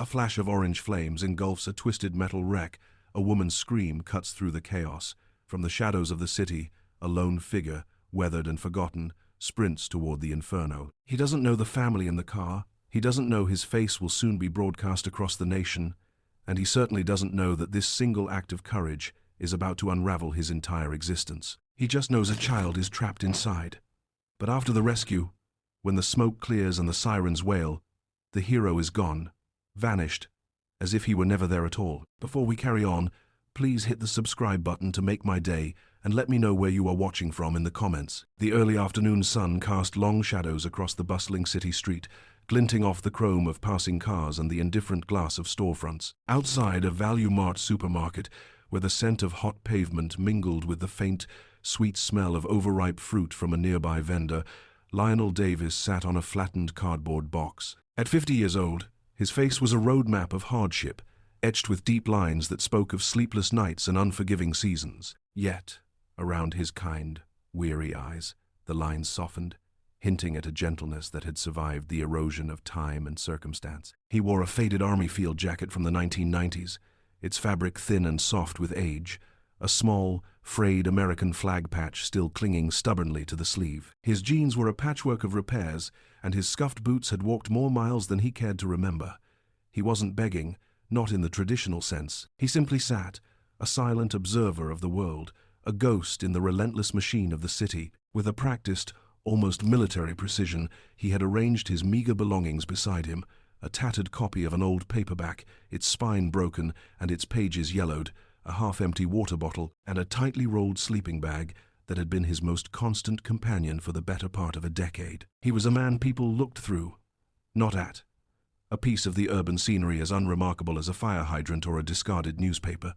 flash of orange flames engulfs a twisted metal wreck. A woman's scream cuts through the chaos. From the shadows of the city, a lone figure, weathered and forgotten, sprints toward the inferno. He doesn't know the family in the car. He doesn't know his face will soon be broadcast across the nation. And he certainly doesn't know that this single act of courage is about to unravel his entire existence. He just knows a child is trapped inside. But after the rescue, when the smoke clears and the sirens wail, the hero is gone, vanished, as if he were never there at all. Before we carry on, please hit the subscribe button to make my day and let me know where you are watching from in the comments. The early afternoon sun cast long shadows across the bustling city street, glinting off the chrome of passing cars and the indifferent glass of storefronts. Outside a Value Mart supermarket, where the scent of hot pavement mingled with the faint, sweet smell of overripe fruit from a nearby vendor, Lionel Davis sat on a flattened cardboard box. At 50 years old, his face was a roadmap of hardship, etched with deep lines that spoke of sleepless nights and unforgiving seasons. Yet, around his kind, weary eyes, the lines softened, hinting at a gentleness that had survived the erosion of time and circumstance. He wore a faded army field jacket from the 1990s, its fabric thin and soft with age, a small, frayed American flag patch still clinging stubbornly to the sleeve. His jeans were a patchwork of repairs, and his scuffed boots had walked more miles than he cared to remember. He wasn't begging, not in the traditional sense. He simply sat, a silent observer of the world, a ghost in the relentless machine of the city. With a practiced, almost military precision, he had arranged his meager belongings beside him, a tattered copy of an old paperback, its spine broken and its pages yellowed, a half-empty water bottle, and a tightly rolled sleeping bag that had been his most constant companion for the better part of a decade. He was a man people looked through, not at. A piece of the urban scenery as unremarkable as a fire hydrant or a discarded newspaper.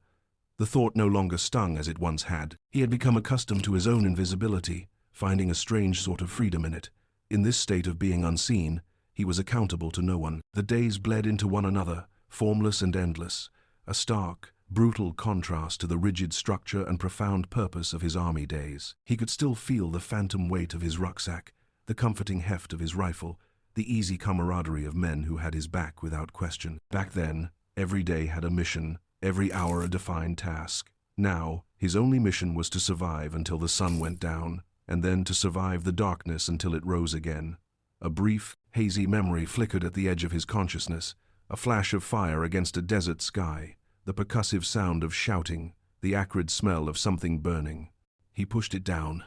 The thought no longer stung as it once had. He had become accustomed to his own invisibility, finding a strange sort of freedom in it. In this state of being unseen, he was accountable to no one. The days bled into one another, formless and endless, a stark, brutal contrast to the rigid structure and profound purpose of his army days. He could still feel the phantom weight of his rucksack, the comforting heft of his rifle, the easy camaraderie of men who had his back without question. Back then, every day had a mission, every hour a defined task. Now, his only mission was to survive until the sun went down, and then to survive the darkness until it rose again. A brief, hazy memory flickered at the edge of his consciousness, a flash of fire against a desert sky, the percussive sound of shouting, the acrid smell of something burning. He pushed it down,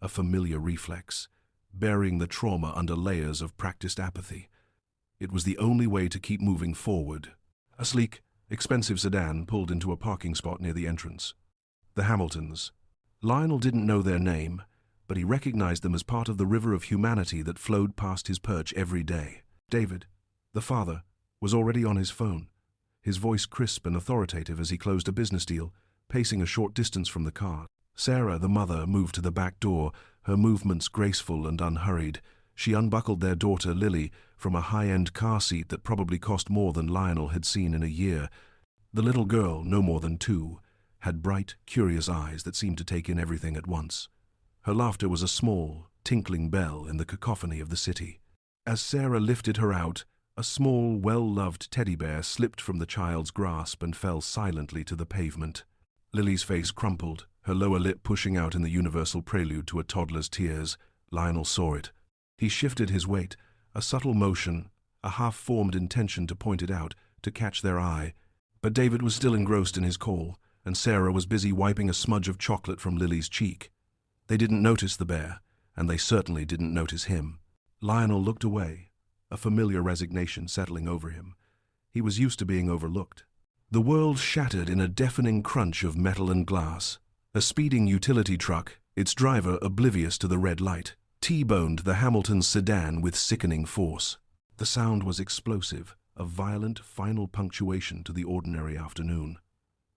a familiar reflex, burying the trauma under layers of practiced apathy. It was the only way to keep moving forward. A sleek, expensive sedan pulled into a parking spot near the entrance. The Hamiltons. Lionel didn't know their name, but he recognized them as part of the river of humanity that flowed past his perch every day. David, the father, was already on his phone, his voice crisp and authoritative as he closed a business deal, pacing a short distance from the car. Sarah, the mother, moved to the back door, her movements graceful and unhurried. She unbuckled their daughter, Lily, from a high-end car seat that probably cost more than Lionel had seen in a year. The little girl, no more than 2, had bright, curious eyes that seemed to take in everything at once. Her laughter was a small, tinkling bell in the cacophony of the city. As Sarah lifted her out, a small, well-loved teddy bear slipped from the child's grasp and fell silently to the pavement. Lily's face crumpled, her lower lip pushing out in the universal prelude to a toddler's tears. Lionel saw it. He shifted his weight, a subtle motion, a half-formed intention to point it out, to catch their eye. But David was still engrossed in his call, and Sarah was busy wiping a smudge of chocolate from Lily's cheek. They didn't notice the bear, and they certainly didn't notice him. Lionel looked away, a familiar resignation settling over him. He was used to being overlooked. The world shattered in a deafening crunch of metal and glass. A speeding utility truck, its driver oblivious to the red light, T-boned the Hamilton sedan with sickening force. The sound was explosive, a violent final punctuation to the ordinary afternoon.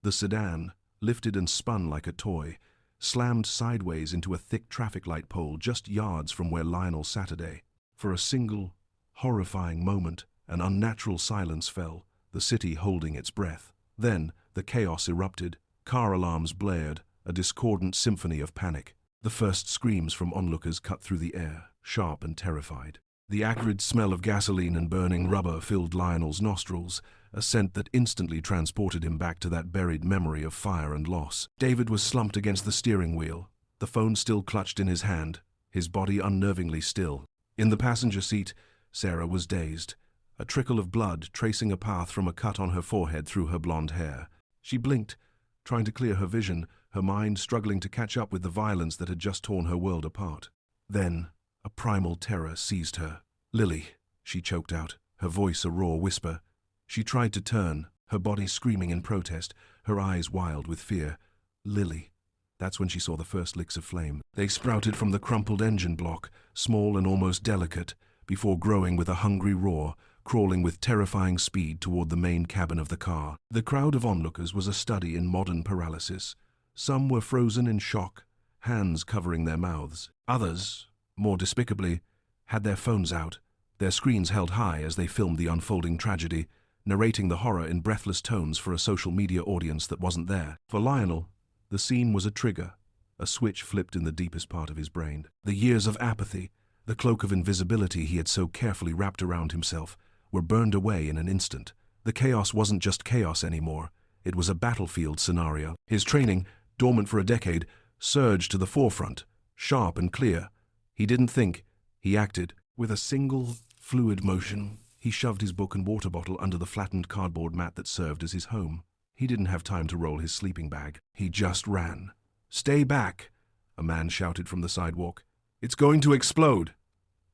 The sedan, lifted and spun like a toy, slammed sideways into a thick traffic light pole just yards from where Lionel sat today. For a single, horrifying moment, an unnatural silence fell, the city holding its breath. Then, the chaos erupted. Car alarms blared, a discordant symphony of panic. The first screams from onlookers cut through the air, sharp and terrified. The acrid smell of gasoline and burning rubber filled Lionel's nostrils, a scent that instantly transported him back to that buried memory of fire and loss. David was slumped against the steering wheel, the phone still clutched in his hand, his body unnervingly still. In the passenger seat, Sarah was dazed, a trickle of blood tracing a path from a cut on her forehead through her blonde hair. She blinked, trying to clear her vision, her mind struggling to catch up with the violence that had just torn her world apart. Then, a primal terror seized her. "Lily," she choked out, her voice a raw whisper. She tried to turn, her body screaming in protest, her eyes wild with fear. "Lily." That's when she saw the first licks of flame. They sprouted from the crumpled engine block, small and almost delicate, before growing with a hungry roar, crawling with terrifying speed toward the main cabin of the car. The crowd of onlookers was a study in modern paralysis. Some were frozen in shock, hands covering their mouths. Others, more despicably, had their phones out, their screens held high as they filmed the unfolding tragedy, narrating the horror in breathless tones for a social media audience that wasn't there. For Lionel, the scene was a trigger, a switch flipped in the deepest part of his brain. The years of apathy, the cloak of invisibility he had so carefully wrapped around himself, were burned away in an instant. The chaos wasn't just chaos anymore. It was a battlefield scenario. His training, dormant for a decade, surged to the forefront, sharp and clear. He didn't think, he acted. With a single, fluid motion, he shoved his book and water bottle under the flattened cardboard mat that served as his home. He didn't have time to roll his sleeping bag. He just ran. "Stay back," a man shouted from the sidewalk. "It's going to explode."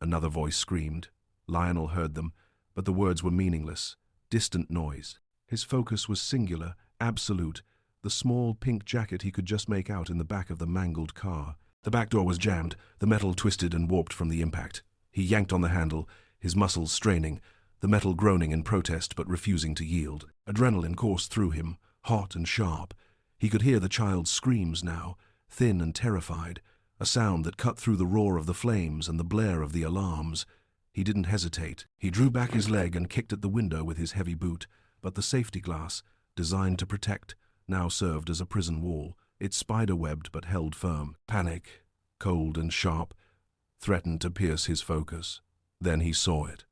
Another voice screamed. Lionel heard them, but the words were meaningless, distant noise. His focus was singular, absolute, the small pink jacket he could just make out in the back of the mangled car. The back door was jammed, the metal twisted and warped from the impact. He yanked on the handle, his muscles straining, the metal groaning in protest but refusing to yield. Adrenaline coursed through him, hot and sharp. He could hear the child's screams now, thin and terrified, a sound that cut through the roar of the flames and the blare of the alarms. He didn't hesitate. He drew back his leg and kicked at the window with his heavy boot, but the safety glass, designed to protect, now served as a prison wall. It spider-webbed but held firm. Panic, cold and sharp, threatened to pierce his focus. Then he saw it.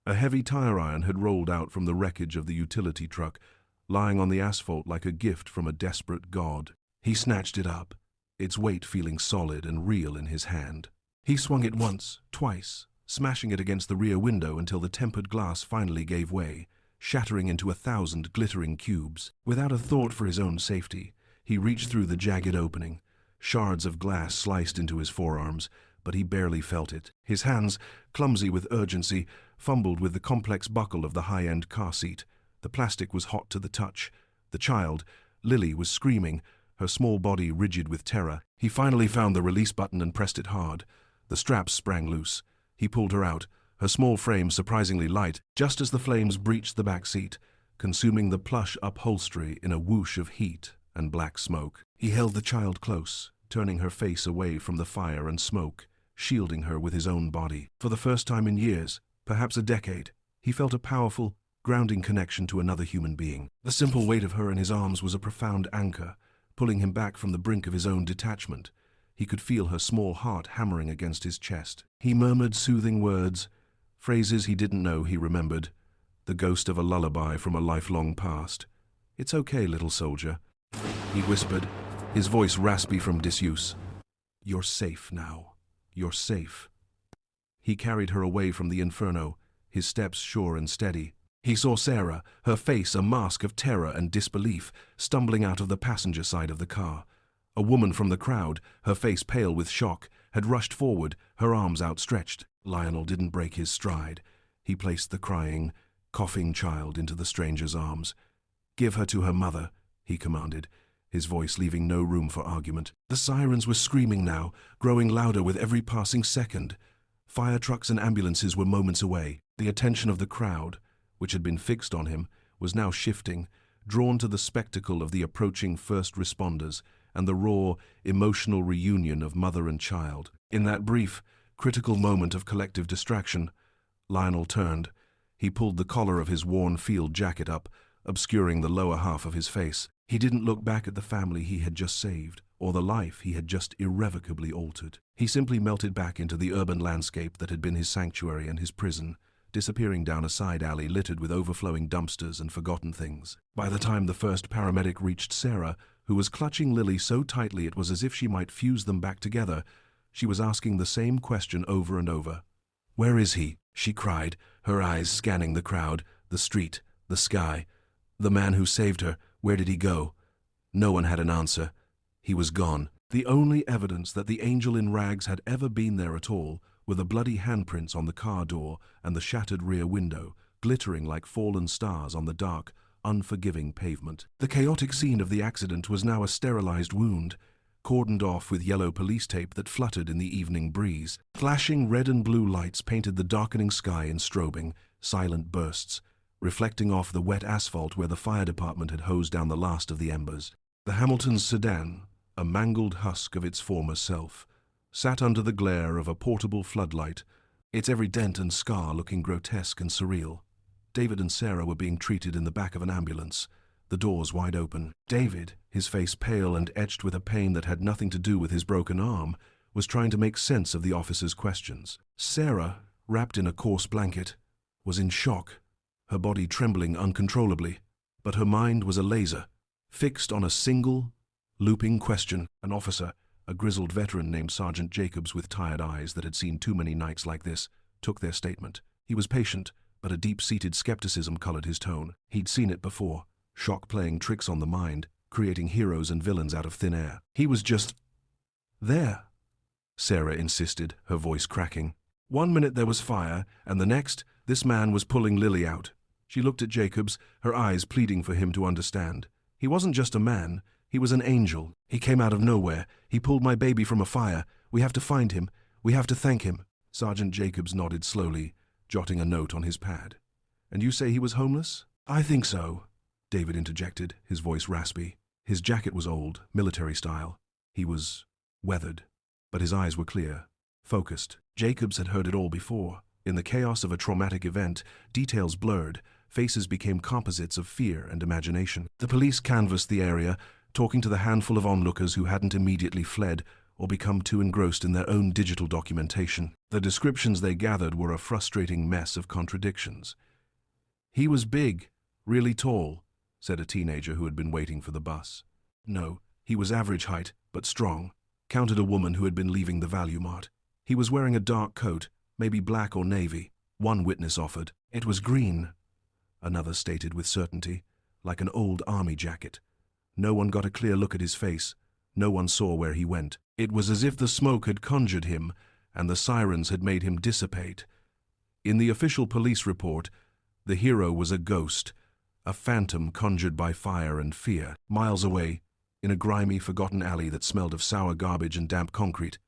A heavy tire iron had rolled out from the wreckage of the utility truck, lying on the asphalt like a gift from a desperate god. He snatched it up, its weight feeling solid and real in his hand. He swung it once, twice, smashing it against the rear window until the tempered glass finally gave way, shattering into 1,000 glittering cubes. Without a thought for his own safety, he reached through the jagged opening. Shards of glass sliced into his forearms, but he barely felt it. His hands, clumsy with urgency, fumbled with the complex buckle of the high-end car seat. The plastic was hot to the touch. The child, Lily, was screaming, her small body rigid with terror. He finally found the release button and pressed it hard. The straps sprang loose. He pulled her out, her small frame surprisingly light, just as the flames breached the back seat, consuming the plush upholstery in a whoosh of heat and black smoke. He held the child close, turning her face away from the fire and smoke, shielding her with his own body. For the first time in years, perhaps a decade, he felt a powerful, grounding connection to another human being. The simple weight of her in his arms was a profound anchor, pulling him back from the brink of his own detachment. He could feel her small heart hammering against his chest. He murmured soothing words, phrases he didn't know he remembered, the ghost of a lullaby from a lifelong past. "It's okay, little soldier," he whispered, his voice raspy from disuse. "You're safe now. You're safe." He carried her away from the inferno, his steps sure and steady. He saw Sarah, her face a mask of terror and disbelief, stumbling out of the passenger side of the car. A woman from the crowd, her face pale with shock, had rushed forward, her arms outstretched. Lionel didn't break his stride. He placed the crying, coughing child into the stranger's arms. "Give her to her mother," he commanded, his voice leaving no room for argument. The sirens were screaming now, growing louder with every passing second. Fire trucks and ambulances were moments away. The attention of the crowd, which had been fixed on him, was now shifting, drawn to the spectacle of the approaching first responders and the raw, emotional reunion of mother and child. In that brief, critical moment of collective distraction, Lionel turned. He pulled the collar of his worn field jacket up, obscuring the lower half of his face. He didn't look back at the family he had just saved, or the life he had just irrevocably altered. He simply melted back into the urban landscape that had been his sanctuary and his prison, disappearing down a side alley littered with overflowing dumpsters and forgotten things. By the time the first paramedic reached Sarah, who was clutching Lily so tightly it was as if she might fuse them back together, she was asking the same question over and over. "Where is he?" she cried, her eyes scanning the crowd, the street, the sky. The man who saved her, where did he go? No one had an answer. He was gone. The only evidence that the angel in rags had ever been there at all were the bloody handprints on the car door and the shattered rear window, glittering like fallen stars on the dark, unforgiving pavement. The chaotic scene of the accident was now a sterilized wound, cordoned off with yellow police tape that fluttered in the evening breeze. Flashing red and blue lights painted the darkening sky in strobing, silent bursts, reflecting off the wet asphalt where the fire department had hosed down the last of the embers. The Hamilton's sedan, a mangled husk of its former self, sat under the glare of a portable floodlight, its every dent and scar looking grotesque and surreal. David and Sarah were being treated in the back of an ambulance, the doors wide open. David, his face pale and etched with a pain that had nothing to do with his broken arm, was trying to make sense of the officer's questions. Sarah, wrapped in a coarse blanket, was in shock, her body trembling uncontrollably, but her mind was a laser, fixed on a single, looping question. An officer, a grizzled veteran named Sergeant Jacobs with tired eyes that had seen too many nights like this, took their statement. He was patient, but a deep-seated skepticism colored his tone. He'd seen it before, shock playing tricks on the mind, creating heroes and villains out of thin air. He was just there, Sarah insisted, her voice cracking. 1 minute there was fire, and the next, this man was pulling Lily out. She looked at Jacobs, her eyes pleading for him to understand. He wasn't just a man, he was an angel. He came out of nowhere. He pulled my baby from a fire. We have to find him. We have to thank him. Sergeant Jacobs nodded slowly, jotting a note on his pad. "And you say he was homeless?" "I think so," David interjected, his voice raspy. His jacket was old, military style. He was weathered, but his eyes were clear, focused. Jacobs had heard it all before. In the chaos of a traumatic event, details blurred, faces became composites of fear and imagination. The police canvassed the area, talking to the handful of onlookers who hadn't immediately fled or become too engrossed in their own digital documentation. The descriptions they gathered were a frustrating mess of contradictions. "He was big, really tall," said a teenager who had been waiting for the bus. "No, he was average height, but strong," countered a woman who had been leaving the Value Mart. "He was wearing a dark coat, maybe black or navy," one witness offered. "It was green," another stated with certainty, "like an old army jacket." No one got a clear look at his face. No one saw where he went. It was as if the smoke had conjured him, and the sirens had made him dissipate. In the official police report, the hero was a ghost, a phantom conjured by fire and fear. Miles away, in a grimy, forgotten alley that smelled of sour garbage and damp concrete,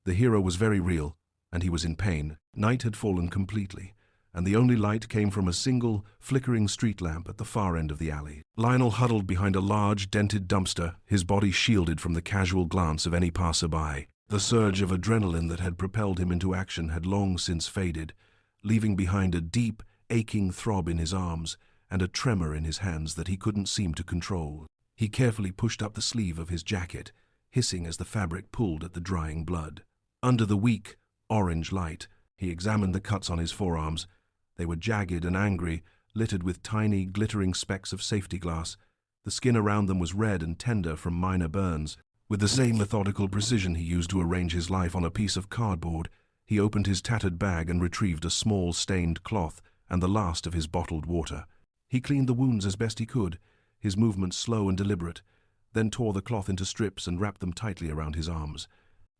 the hero was very real, and he was in pain. Night had fallen completely, and the only light came from a single, flickering street lamp at the far end of the alley. Lionel huddled behind a large, dented dumpster, his body shielded from the casual glance of any passerby. The surge of adrenaline that had propelled him into action had long since faded, leaving behind a deep, aching throb in his arms and a tremor in his hands that he couldn't seem to control. He carefully pushed up the sleeve of his jacket, hissing as the fabric pulled at the drying blood. Under the weak, orange light, he examined the cuts on his forearms. They were jagged and angry, littered with tiny, glittering specks of safety glass. The skin around them was red and tender from minor burns. With the same methodical precision he used to arrange his life on a piece of cardboard, he opened his tattered bag and retrieved a small, stained cloth and the last of his bottled water. He cleaned the wounds as best he could, his movements slow and deliberate, then tore the cloth into strips and wrapped them tightly around his arms.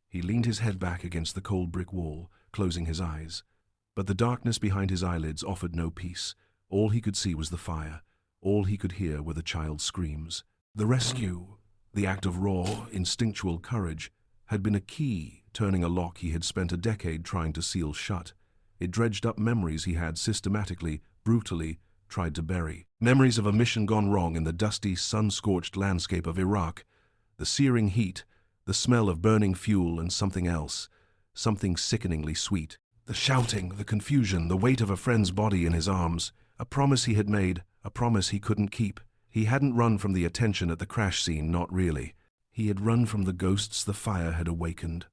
He leaned his head back against the cold brick wall, closing his eyes. But the darkness behind his eyelids offered no peace. All he could see was the fire. All he could hear were the child's screams. The rescue, the act of raw, instinctual courage, had been a key, turning a lock he had spent a decade trying to seal shut. It dredged up memories he had systematically, brutally, tried to bury. Memories of a mission gone wrong in the dusty, sun-scorched landscape of Iraq. The searing heat, the smell of burning fuel, and something else, something sickeningly sweet. The shouting, the confusion, the weight of a friend's body in his arms. A promise he had made, a promise he couldn't keep. He hadn't run from the attention at the crash scene, not really. He had run from the ghosts the fire had awakened.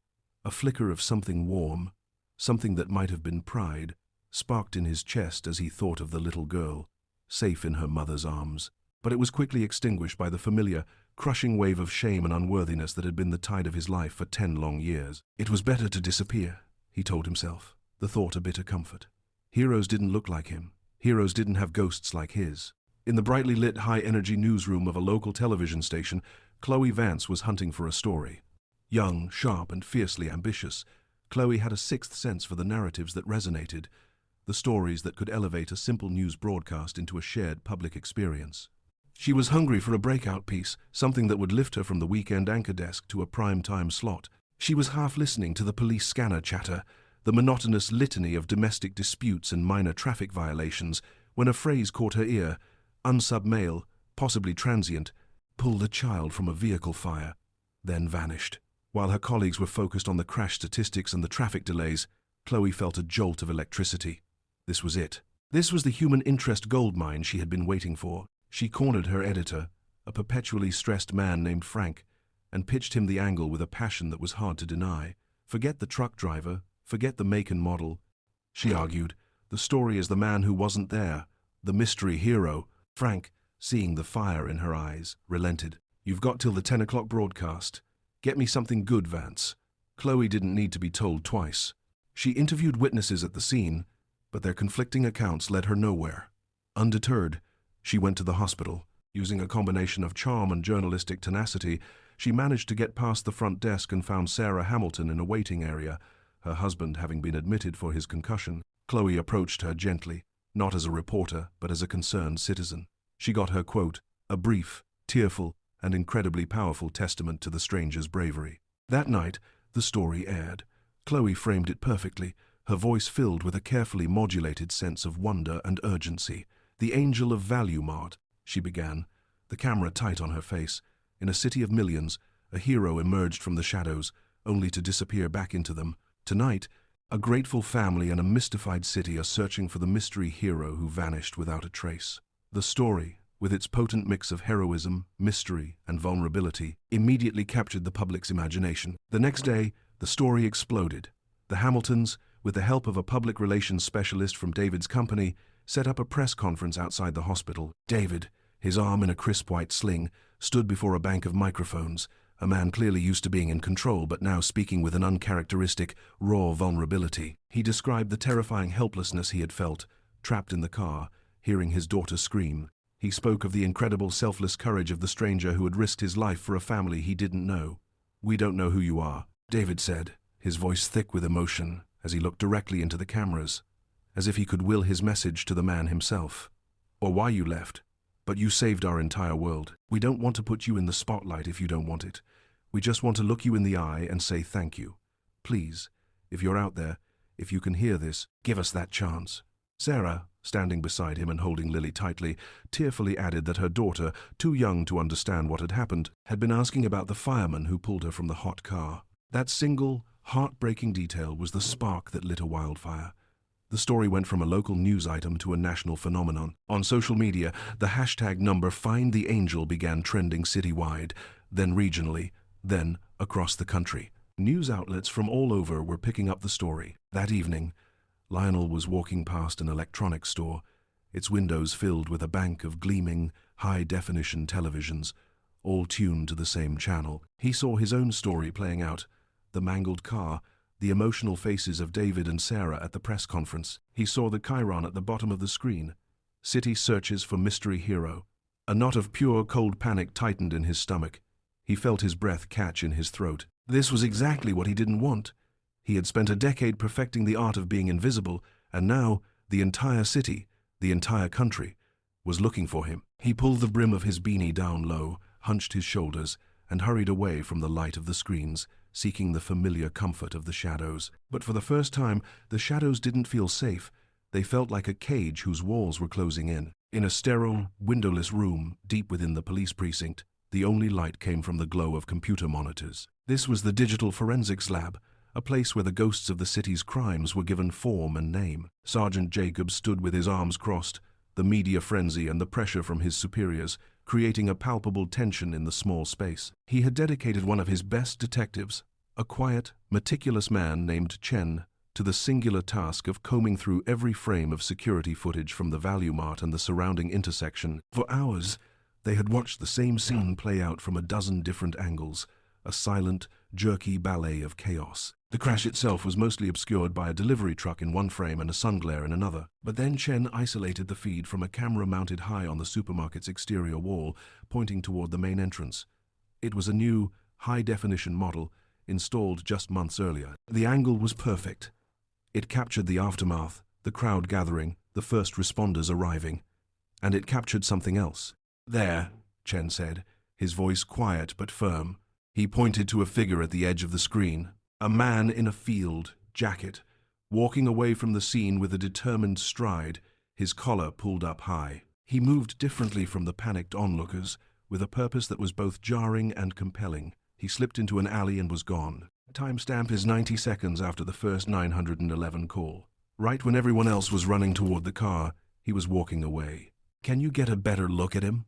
A flicker of something warm, something that might have been pride, sparked in his chest as he thought of the little girl, safe in her mother's arms. But it was quickly extinguished by the familiar, crushing wave of shame and unworthiness that had been the tide of his life for 10 long years. It was better to disappear, he told himself, the thought a bitter comfort. Heroes didn't look like him. Heroes didn't have ghosts like his. In the brightly lit, high-energy newsroom of a local television station, Chloe Vance was hunting for a story. Young, sharp, and fiercely ambitious, Chloe had a sixth sense for the narratives that resonated, the stories that could elevate a simple news broadcast into a shared public experience. She was hungry for a breakout piece, something that would lift her from the weekend anchor desk to a prime-time slot. She was half listening to the police scanner chatter, the monotonous litany of domestic disputes and minor traffic violations, when a phrase caught her ear: unsub male, possibly transient, pulled a child from a vehicle fire, then vanished. While her colleagues were focused on the crash statistics and the traffic delays, Chloe felt a jolt of electricity. This was it. This was the human interest goldmine she had been waiting for. She cornered her editor, a perpetually stressed man named Frank, and pitched him the angle with a passion that was hard to deny. Forget the truck driver, forget the make and model. She argued, the story is the man who wasn't there, the mystery hero. Frank, seeing the fire in her eyes, relented. You've got till the 10 o'clock broadcast. Get me something good, Vance. Chloe didn't need to be told twice. She interviewed witnesses at the scene, but their conflicting accounts led her nowhere. Undeterred, she went to the hospital. Using a combination of charm and journalistic tenacity, she managed to get past the front desk and found Sarah Hamilton in a waiting area, her husband having been admitted for his concussion. Chloe approached her gently, not as a reporter, but as a concerned citizen. She got her quote, a brief, tearful, and incredibly powerful testament to the stranger's bravery. That night, the story aired. Chloe framed it perfectly, her voice filled with a carefully modulated sense of wonder and urgency. The angel of Value Mart, she began, the camera tight on her face. In a city of millions, a hero emerged from the shadows, only to disappear back into them. Tonight, a grateful family and a mystified city are searching for the mystery hero who vanished without a trace. The story, with its potent mix of heroism, mystery, and vulnerability, immediately captured the public's imagination. The next day, the story exploded. The Hamiltons, with the help of a public relations specialist from David's company, set up a press conference outside the hospital. David, his arm in a crisp white sling, stood before a bank of microphones, a man clearly used to being in control but now speaking with an uncharacteristic, raw vulnerability. He described the terrifying helplessness he had felt, trapped in the car, hearing his daughter scream. He spoke of the incredible selfless courage of the stranger who had risked his life for a family he didn't know. "We don't know who you are," David said, his voice thick with emotion, as he looked directly into the cameras, as if he could will his message to the man himself. "Or why you left. But you saved our entire world. We don't want to put you in the spotlight if you don't want it. We just want to look you in the eye and say thank you. Please, if you're out there, if you can hear this, give us that chance." Sarah, standing beside him and holding Lily tightly, tearfully added that her daughter, too young to understand what had happened, had been asking about the fireman who pulled her from the hot car. That single, heartbreaking detail was the spark that lit a wildfire. The story went from a local news item to a national phenomenon. On social media, the hashtag number #FindTheAngel began trending citywide, then regionally, then across the country. News outlets from all over were picking up the story. That evening, Lionel was walking past an electronics store, its windows filled with a bank of gleaming, high-definition televisions, all tuned to the same channel. He saw his own story playing out, the mangled car, the emotional faces of David and Sarah at the press conference. He saw the chyron at the bottom of the screen. City searches for mystery hero. A knot of pure, cold panic tightened in his stomach. He felt his breath catch in his throat. This was exactly what he didn't want. He had spent a decade perfecting the art of being invisible, and now the entire city, the entire country, was looking for him. He pulled the brim of his beanie down low, hunched his shoulders, and hurried away from the light of the screens, seeking the familiar comfort of the shadows. But for the first time, the shadows didn't feel safe. They felt like a cage whose walls were closing in. In a sterile, windowless room deep within the police precinct, the only light came from the glow of computer monitors. This was the digital forensics lab, a place where the ghosts of the city's crimes were given form and name. Sergeant Jacobs stood with his arms crossed, the media frenzy and the pressure from his superiors, creating a palpable tension in the small space. He had dedicated one of his best detectives, a quiet, meticulous man named Chen, to the singular task of combing through every frame of security footage from the Value Mart and the surrounding intersection. For hours, they had watched the same scene play out from a dozen different angles, a silent, jerky ballet of chaos. The crash itself was mostly obscured by a delivery truck in one frame and a sun glare in another. But then Chen isolated the feed from a camera mounted high on the supermarket's exterior wall, pointing toward the main entrance. It was a new, high-definition model, installed just months earlier. The angle was perfect. It captured the aftermath, the crowd gathering, the first responders arriving. And it captured something else. "There," Chen said, his voice quiet but firm. He pointed to a figure at the edge of the screen. A man in a field jacket, walking away from the scene with a determined stride, his collar pulled up high. He moved differently from the panicked onlookers, with a purpose that was both jarring and compelling. He slipped into an alley and was gone. Timestamp is 90 seconds after the first 911 call. Right when everyone else was running toward the car, he was walking away. "Can you get a better look at him?"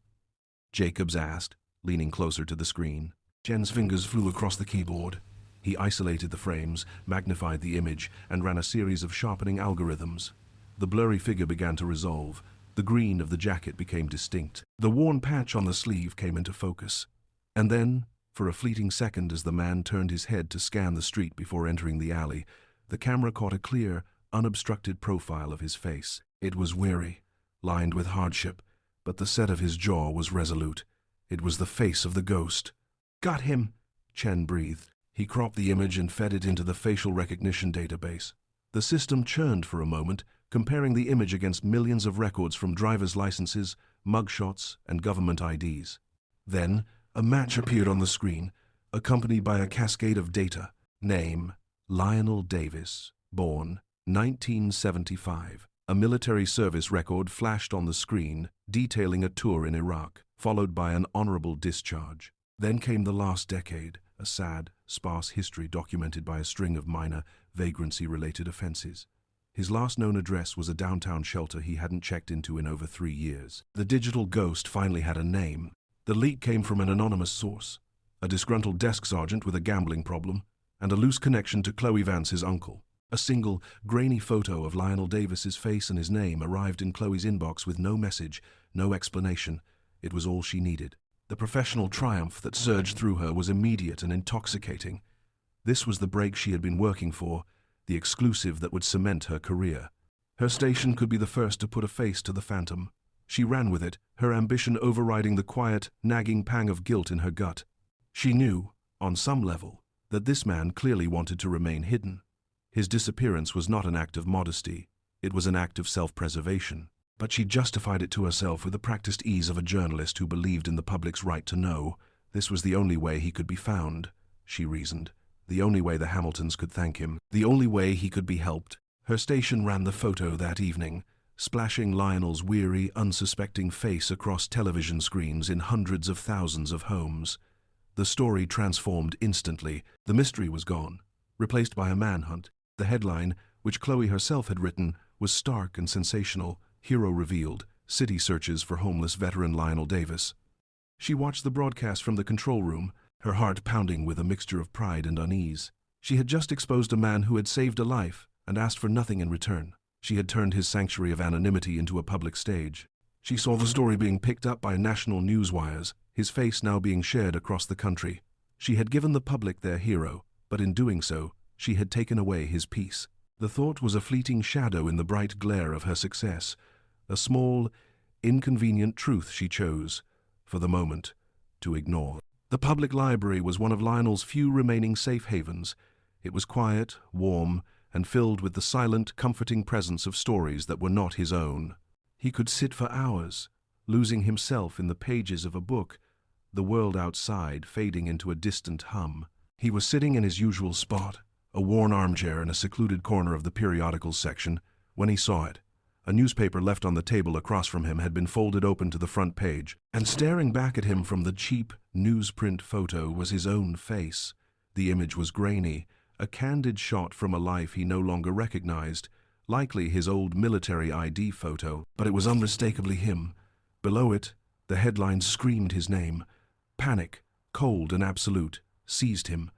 Jacobs asked, leaning closer to the screen. Chen's fingers flew across the keyboard. He isolated the frames, magnified the image, and ran a series of sharpening algorithms. The blurry figure began to resolve. The green of the jacket became distinct. The worn patch on the sleeve came into focus. And then, for a fleeting second as the man turned his head to scan the street before entering the alley, the camera caught a clear, unobstructed profile of his face. It was weary, lined with hardship, but the set of his jaw was resolute. It was the face of the ghost. "Got him," Chen breathed. He cropped the image and fed it into the facial recognition database. The system churned for a moment, comparing the image against millions of records from driver's licenses, mugshots, and government IDs. Then, a match appeared on the screen, accompanied by a cascade of data. Name: Lionel Davis, born 1975. A military service record flashed on the screen, detailing a tour in Iraq, followed by an honorable discharge. Then came the last decade, a sad, sparse history documented by a string of minor, vagrancy-related offenses. His last known address was a downtown shelter he hadn't checked into in over 3 years. The digital ghost finally had a name. The leak came from an anonymous source, a disgruntled desk sergeant with a gambling problem, and a loose connection to Chloe Vance's uncle. A single, grainy photo of Lionel Davis's face and his name arrived in Chloe's inbox with no message, no explanation. It was all she needed. The professional triumph that surged through her was immediate and intoxicating. This was the break she had been working for, the exclusive that would cement her career. Her station could be the first to put a face to the phantom. She ran with it, her ambition overriding the quiet, nagging pang of guilt in her gut. She knew, on some level, that this man clearly wanted to remain hidden. His disappearance was not an act of modesty. It was an act of self-preservation. But she justified it to herself with the practiced ease of a journalist who believed in the public's right to know. This was the only way he could be found, she reasoned. The only way the Hamiltons could thank him. The only way he could be helped. Her station ran the photo that evening, splashing Lionel's weary, unsuspecting face across television screens in hundreds of thousands of homes. The story transformed instantly. The mystery was gone, replaced by a manhunt. The headline, which Chloe herself had written, was stark and sensational. Hero revealed, city searches for homeless veteran Lionel Davis. She watched the broadcast from the control room, her heart pounding with a mixture of pride and unease. She had just exposed a man who had saved a life and asked for nothing in return. She had turned his sanctuary of anonymity into a public stage. She saw the story being picked up by national news wires, his face now being shared across the country. She had given the public their hero, but in doing so, she had taken away his peace. The thought was a fleeting shadow in the bright glare of her success. A small, inconvenient truth she chose, for the moment, to ignore. The public library was one of Lionel's few remaining safe havens. It was quiet, warm, and filled with the silent, comforting presence of stories that were not his own. He could sit for hours, losing himself in the pages of a book, the world outside fading into a distant hum. He was sitting in his usual spot, a worn armchair in a secluded corner of the periodicals section, when he saw it. A newspaper left on the table across from him had been folded open to the front page, and staring back at him from the cheap newsprint photo was his own face. The image was grainy, a candid shot from a life he no longer recognized, likely his old military ID photo, but it was unmistakably him. Below it, the headline screamed his name. Panic, cold and absolute, seized him.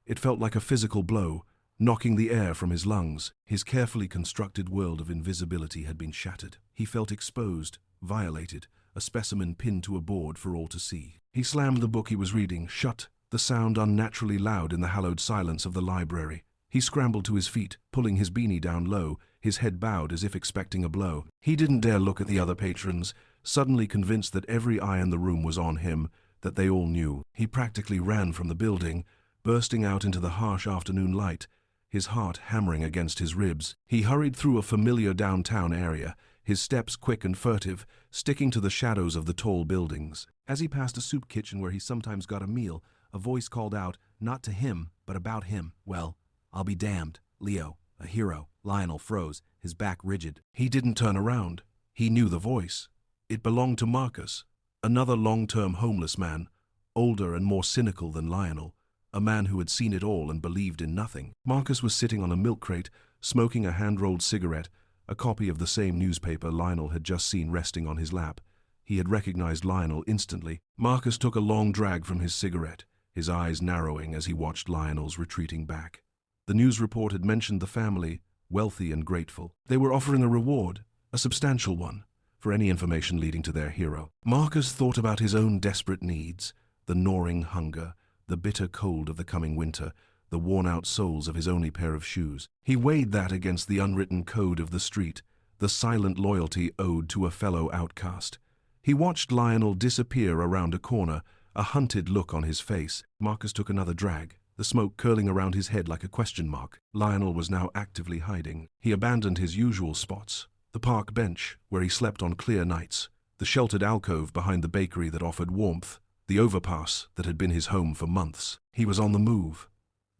It felt like a physical blow, knocking the air from his lungs. His carefully constructed world of invisibility had been shattered. He felt exposed, violated, a specimen pinned to a board for all to see. He slammed the book he was reading shut, the sound unnaturally loud in the hallowed silence of the library. He scrambled to his feet, pulling his beanie down low, his head bowed as if expecting a blow. He didn't dare look at the other patrons, suddenly convinced that every eye in the room was on him, that they all knew. He practically ran from the building, bursting out into the harsh afternoon light, his heart hammering against his ribs. He hurried through a familiar downtown area, his steps quick and furtive, sticking to the shadows of the tall buildings. As he passed a soup kitchen where he sometimes got a meal, a voice called out, not to him, but about him. Well, I'll be damned. Leo, a hero. Lionel froze, his back rigid. He didn't turn around. He knew the voice. It belonged to Marcus, another long-term homeless man, older and more cynical than Lionel, a man who had seen it all and believed in nothing. Marcus was sitting on a milk crate, smoking a hand-rolled cigarette, a copy of the same newspaper Lionel had just seen resting on his lap. He had recognized Lionel instantly. Marcus took a long drag from his cigarette, his eyes narrowing as he watched Lionel's retreating back. The news report had mentioned the family, wealthy and grateful. They were offering a reward, a substantial one, for any information leading to their hero. Marcus thought about his own desperate needs, the gnawing hunger, the bitter cold of the coming winter, the worn-out soles of his only pair of shoes. He weighed that against the unwritten code of the street, the silent loyalty owed to a fellow outcast. He watched Lionel disappear around a corner, a hunted look on his face. Marcus took another drag, the smoke curling around his head like a question mark. Lionel was now actively hiding. He abandoned his usual spots, the park bench where he slept on clear nights, the sheltered alcove behind the bakery that offered warmth, the overpass that had been his home for months. He was on the move,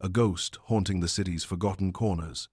a ghost haunting the city's forgotten corners.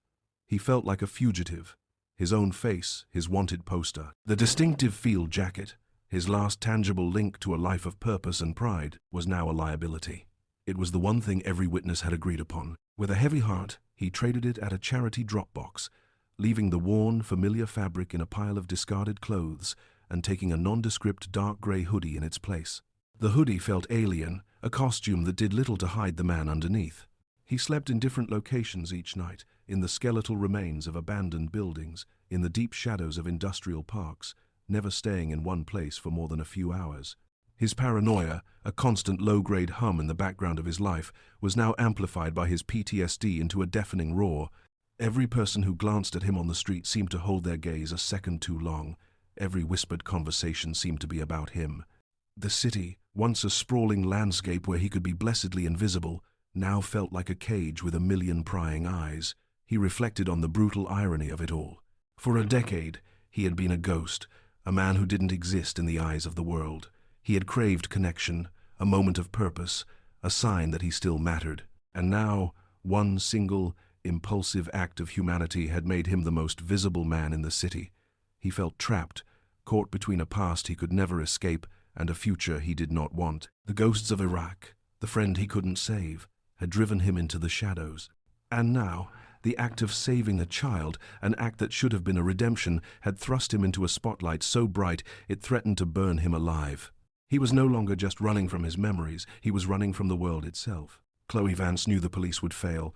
He felt like a fugitive, his own face, his wanted poster. The distinctive field jacket, his last tangible link to a life of purpose and pride, was now a liability. It was the one thing every witness had agreed upon. With a heavy heart, he traded it at a charity drop box, leaving the worn, familiar fabric in a pile of discarded clothes and taking a nondescript dark gray hoodie in its place. The hoodie felt alien, a costume that did little to hide the man underneath. He slept in different locations each night, in the skeletal remains of abandoned buildings, in the deep shadows of industrial parks, never staying in one place for more than a few hours. His paranoia, a constant low-grade hum in the background of his life, was now amplified by his PTSD into a deafening roar. Every person who glanced at him on the street seemed to hold their gaze a second too long. Every whispered conversation seemed to be about him. The city, once a sprawling landscape where he could be blessedly invisible, now felt like a cage with a million prying eyes. He reflected on the brutal irony of it all. For a decade, he had been a ghost, a man who didn't exist in the eyes of the world. He had craved connection, a moment of purpose, a sign that he still mattered. And now, one single, impulsive act of humanity had made him the most visible man in the city. He felt trapped, caught between a past he could never escape and a future he did not want. The ghosts of Iraq, the friend he couldn't save, had driven him into the shadows. And now, the act of saving a child, an act that should have been a redemption, had thrust him into a spotlight so bright it threatened to burn him alive. He was no longer just running from his memories, he was running from the world itself. Chloe Vance knew the police would fail.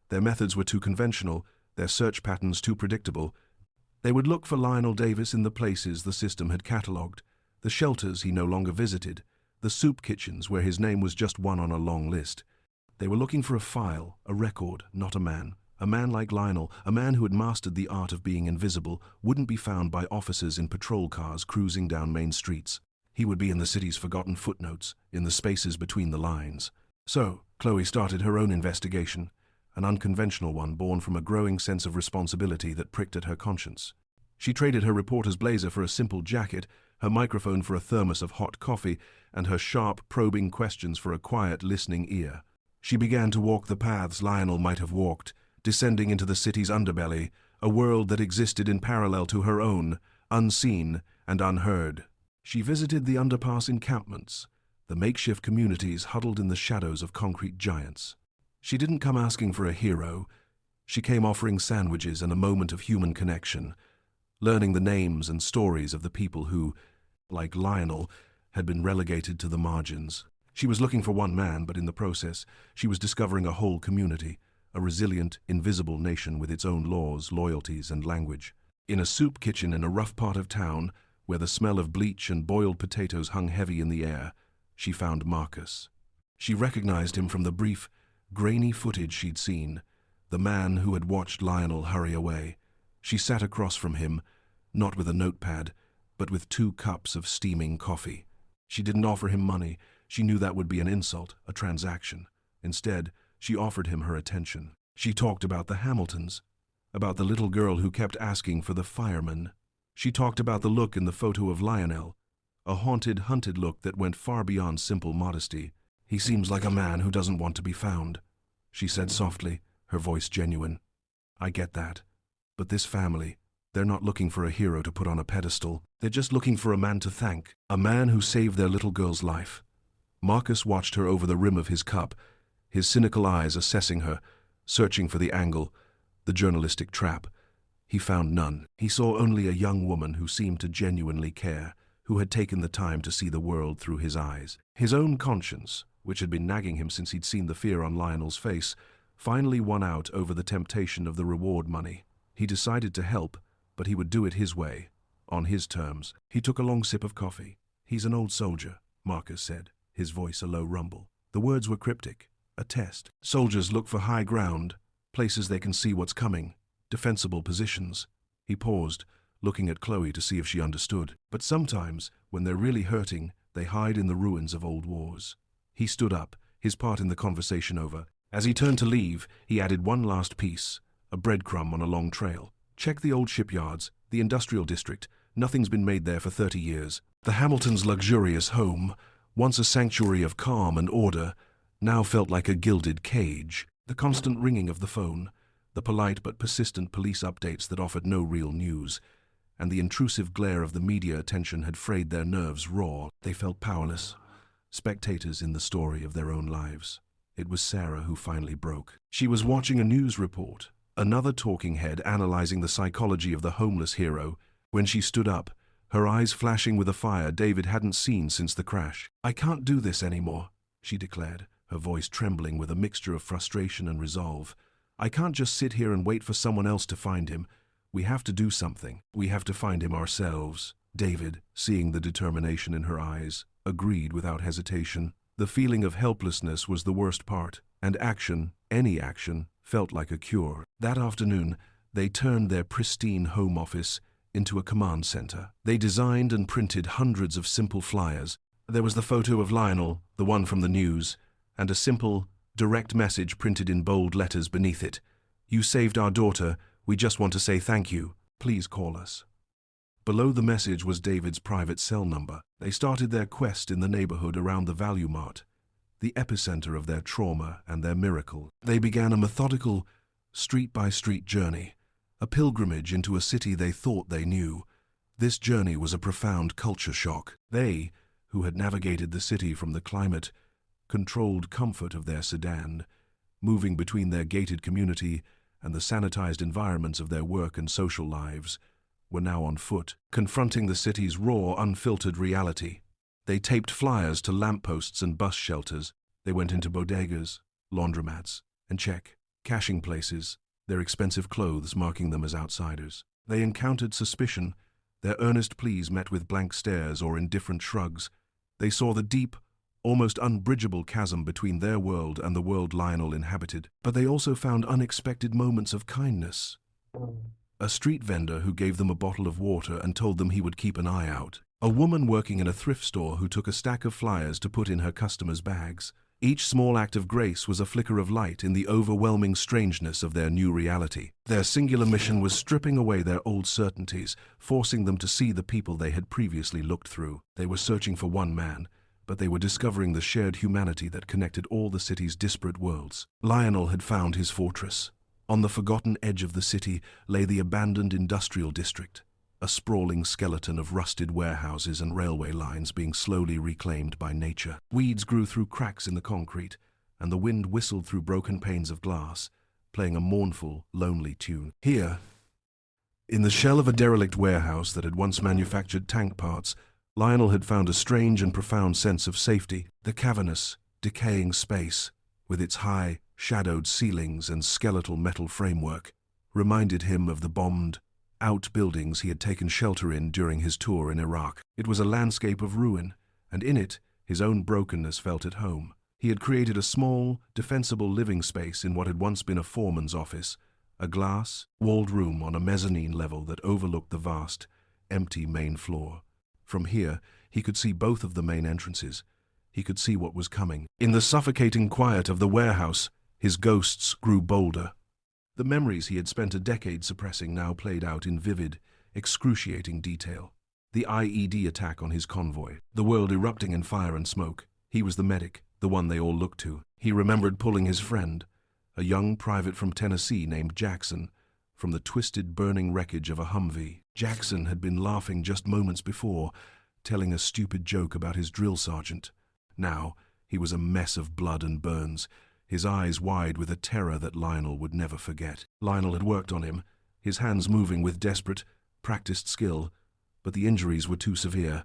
Their methods were too conventional, their search patterns too predictable. They would look for Lionel Davis in the places the system had catalogued, the shelters he no longer visited, the soup kitchens where his name was just one on a long list. They were looking for a file, a record, not a man. A man like Lionel, a man who had mastered the art of being invisible, wouldn't be found by officers in patrol cars cruising down main streets. He would be in the city's forgotten footnotes, in the spaces between the lines. So, Chloe started her own investigation, an unconventional one born from a growing sense of responsibility that pricked at her conscience. She traded her reporter's blazer for a simple jacket, her microphone for a thermos of hot coffee, and her sharp, probing questions for a quiet, listening ear. She began to walk the paths Lionel might have walked, descending into the city's underbelly, a world that existed in parallel to her own, unseen and unheard. She visited the underpass encampments, the makeshift communities huddled in the shadows of concrete giants. She didn't come asking for a hero. She came offering sandwiches and a moment of human connection, learning the names and stories of the people who, like Lionel, had been relegated to the margins. She was looking for one man, but in the process, she was discovering a whole community, a resilient, invisible nation with its own laws, loyalties, and language. In a soup kitchen in a rough part of town, where the smell of bleach and boiled potatoes hung heavy in the air, she found Marcus. She recognized him from the brief, grainy footage she'd seen, the man who had watched Lionel hurry away. She sat across from him, not with a notepad, but with 2 cups of steaming coffee. She didn't offer him money. She knew that would be an insult, a transaction. Instead, she offered him her attention. She talked about the Hamiltons, about the little girl who kept asking for the fireman. She talked about the look in the photo of Lionel, a haunted, hunted look that went far beyond simple modesty. "He seems like a man who doesn't want to be found," she said softly, her voice genuine. "I get that. But this family, they're not looking for a hero to put on a pedestal. They're just looking for a man to thank, a man who saved their little girl's life." Marcus watched her over the rim of his cup, his cynical eyes assessing her, searching for the angle, the journalistic trap. He found none. He saw only a young woman who seemed to genuinely care, who had taken the time to see the world through his eyes. His own conscience, which had been nagging him since he'd seen the fear on Lionel's face, finally won out over the temptation of the reward money. He decided to help, but he would do it his way, on his terms. He took a long sip of coffee. "He's an old soldier," Marcus said, his voice a low rumble. The words were cryptic, a test. Soldiers look for high ground, places they can see what's coming, defensible positions. He paused, looking at Chloe to see if she understood. But sometimes, when they're really hurting, they hide in the ruins of old wars. He stood up, his part in the conversation over. As he turned to leave, he added one last piece, a breadcrumb on a long trail. "Check the old shipyards, the industrial district. Nothing's been made there for 30 years. The Hamiltons' luxurious home, once a sanctuary of calm and order, now felt like a gilded cage. The constant ringing of the phone, the polite but persistent police updates that offered no real news, and the intrusive glare of the media attention had frayed their nerves raw. They felt powerless, spectators in the story of their own lives." It was Sarah who finally broke. She was watching a news report, another talking head analyzing the psychology of the homeless hero, when she stood up, her eyes flashing with a fire David hadn't seen since the crash. "I can't do this anymore," she declared, her voice trembling with a mixture of frustration and resolve. "I can't just sit here and wait for someone else to find him. We have to do something. We have to find him ourselves." David, seeing the determination in her eyes, agreed without hesitation. The feeling of helplessness was the worst part, and action, any action, felt like a cure. That afternoon, they turned their pristine home office into a command center. They designed and printed hundreds of simple flyers. There was the photo of Lionel, the one from the news, and a simple, direct message printed in bold letters beneath it. "You saved our daughter. We just want to say thank you. Please call us." Below the message was David's private cell number. They started their quest in the neighborhood around the Value Mart, the epicenter of their trauma and their miracle. They began a methodical, street-by-street journey, a pilgrimage into a city they thought they knew. This journey was a profound culture shock. They, who had navigated the city from the climate, controlled comfort of their sedan, moving between their gated community and the sanitized environments of their work and social lives, were now on foot, confronting the city's raw, unfiltered reality. They taped flyers to lampposts and bus shelters. They went into bodegas, laundromats, and cashing places, their expensive clothes marking them as outsiders. They encountered suspicion, their earnest pleas met with blank stares or indifferent shrugs. They saw the deep, almost unbridgeable chasm between their world and the world Lionel inhabited. But they also found unexpected moments of kindness. A street vendor who gave them a bottle of water and told them he would keep an eye out. A woman working in a thrift store who took a stack of flyers to put in her customers' bags. Each small act of grace was a flicker of light in the overwhelming strangeness of their new reality. Their singular mission was stripping away their old certainties, forcing them to see the people they had previously looked through. They were searching for one man, but they were discovering the shared humanity that connected all the city's disparate worlds. Lionel had found his fortress. On the forgotten edge of the city lay the abandoned industrial district, a sprawling skeleton of rusted warehouses and railway lines being slowly reclaimed by nature. Weeds grew through cracks in the concrete, and the wind whistled through broken panes of glass, playing a mournful, lonely tune. Here, in the shell of a derelict warehouse that had once manufactured tank parts, Lionel had found a strange and profound sense of safety. The cavernous, decaying space, with its high, shadowed ceilings and skeletal metal framework reminded him of the bombed-out buildings he had taken shelter in during his tour in Iraq. It was a landscape of ruin, and in it, his own brokenness felt at home. He had created a small, defensible living space in what had once been a foreman's office, a glass-walled room on a mezzanine level that overlooked the vast, empty main floor. From here, he could see both of the main entrances. He could see what was coming. In the suffocating quiet of the warehouse, his ghosts grew bolder. The memories he had spent a decade suppressing now played out in vivid, excruciating detail. The IED attack on his convoy, the world erupting in fire and smoke. He was the medic, the one they all looked to. He remembered pulling his friend, a young private from Tennessee named Jackson, from the twisted, burning wreckage of a Humvee. Jackson had been laughing just moments before, telling a stupid joke about his drill sergeant. Now, he was a mess of blood and burns, his eyes wide with a terror that Lionel would never forget. Lionel had worked on him, his hands moving with desperate, practiced skill, but the injuries were too severe.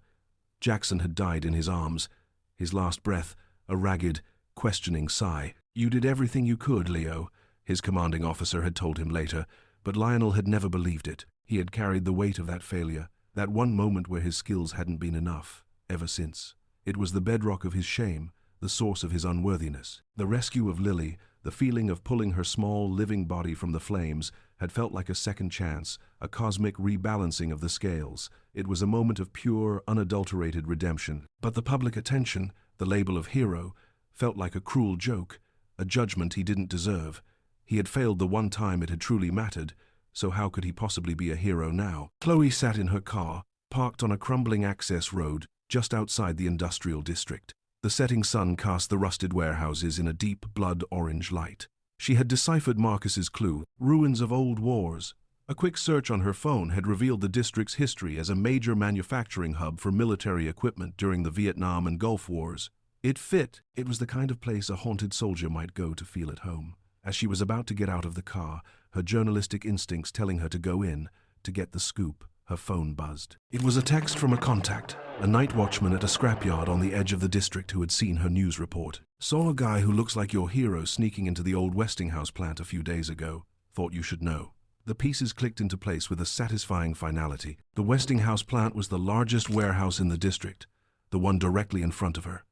Jackson had died in his arms, his last breath a ragged, questioning sigh. "You did everything you could, Leo," his commanding officer had told him later, but Lionel had never believed it. He had carried the weight of that failure, that one moment where his skills hadn't been enough, ever since. It was the bedrock of his shame, the source of his unworthiness. The rescue of Lily, the feeling of pulling her small, living body from the flames, had felt like a second chance, a cosmic rebalancing of the scales. It was a moment of pure, unadulterated redemption. But the public attention, the label of hero, felt like a cruel joke, a judgment he didn't deserve. He had failed the one time it had truly mattered, so how could he possibly be a hero now? Chloe sat in her car, parked on a crumbling access road just outside the industrial district. The setting sun cast the rusted warehouses in a deep blood-orange light. She had deciphered Marcus's clue, ruins of old wars. A quick search on her phone had revealed the district's history as a major manufacturing hub for military equipment during the Vietnam and Gulf Wars. It fit. It was the kind of place a haunted soldier might go to feel at home. As she was about to get out of the car, her journalistic instincts telling her to go in, to get the scoop, her phone buzzed. It was a text from a contact, a night watchman at a scrapyard on the edge of the district who had seen her news report. "Saw a guy who looks like your hero sneaking into the old Westinghouse plant a few days ago. Thought you should know." The pieces clicked into place with a satisfying finality. The Westinghouse plant was the largest warehouse in the district, the one directly in front of her.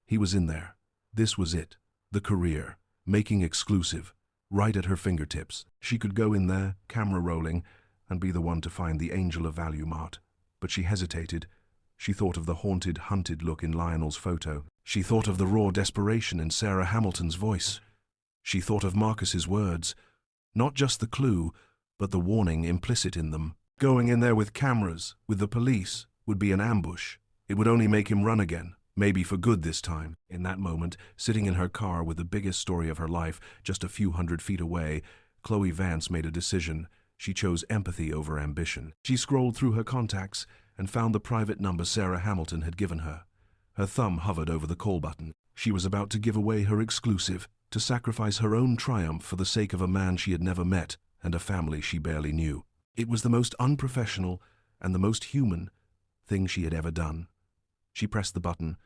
He was in there. This was it. The career. Making exclusive. Right at her fingertips. She could go in there, camera rolling, and be the one to find the angel of value mart. But she hesitated. She thought of the haunted, hunted look in Lionel's photo. She thought of the raw desperation in Sarah Hamilton's voice. She thought of Marcus's words. Not just the clue, but the warning implicit in them. Going in there with cameras, with the police, would be an ambush. It would only make him run again. Maybe for good this time. In that moment, sitting in her car with the biggest story of her life just a few hundred feet away, Chloe Vance made a decision. She chose empathy over ambition. She scrolled through her contacts and found the private number Sarah Hamilton had given her. Her thumb hovered over the call button. She was about to give away her exclusive, to sacrifice her own triumph for the sake of a man she had never met and a family she barely knew. It was the most unprofessional and the most human thing she had ever done. She pressed the button.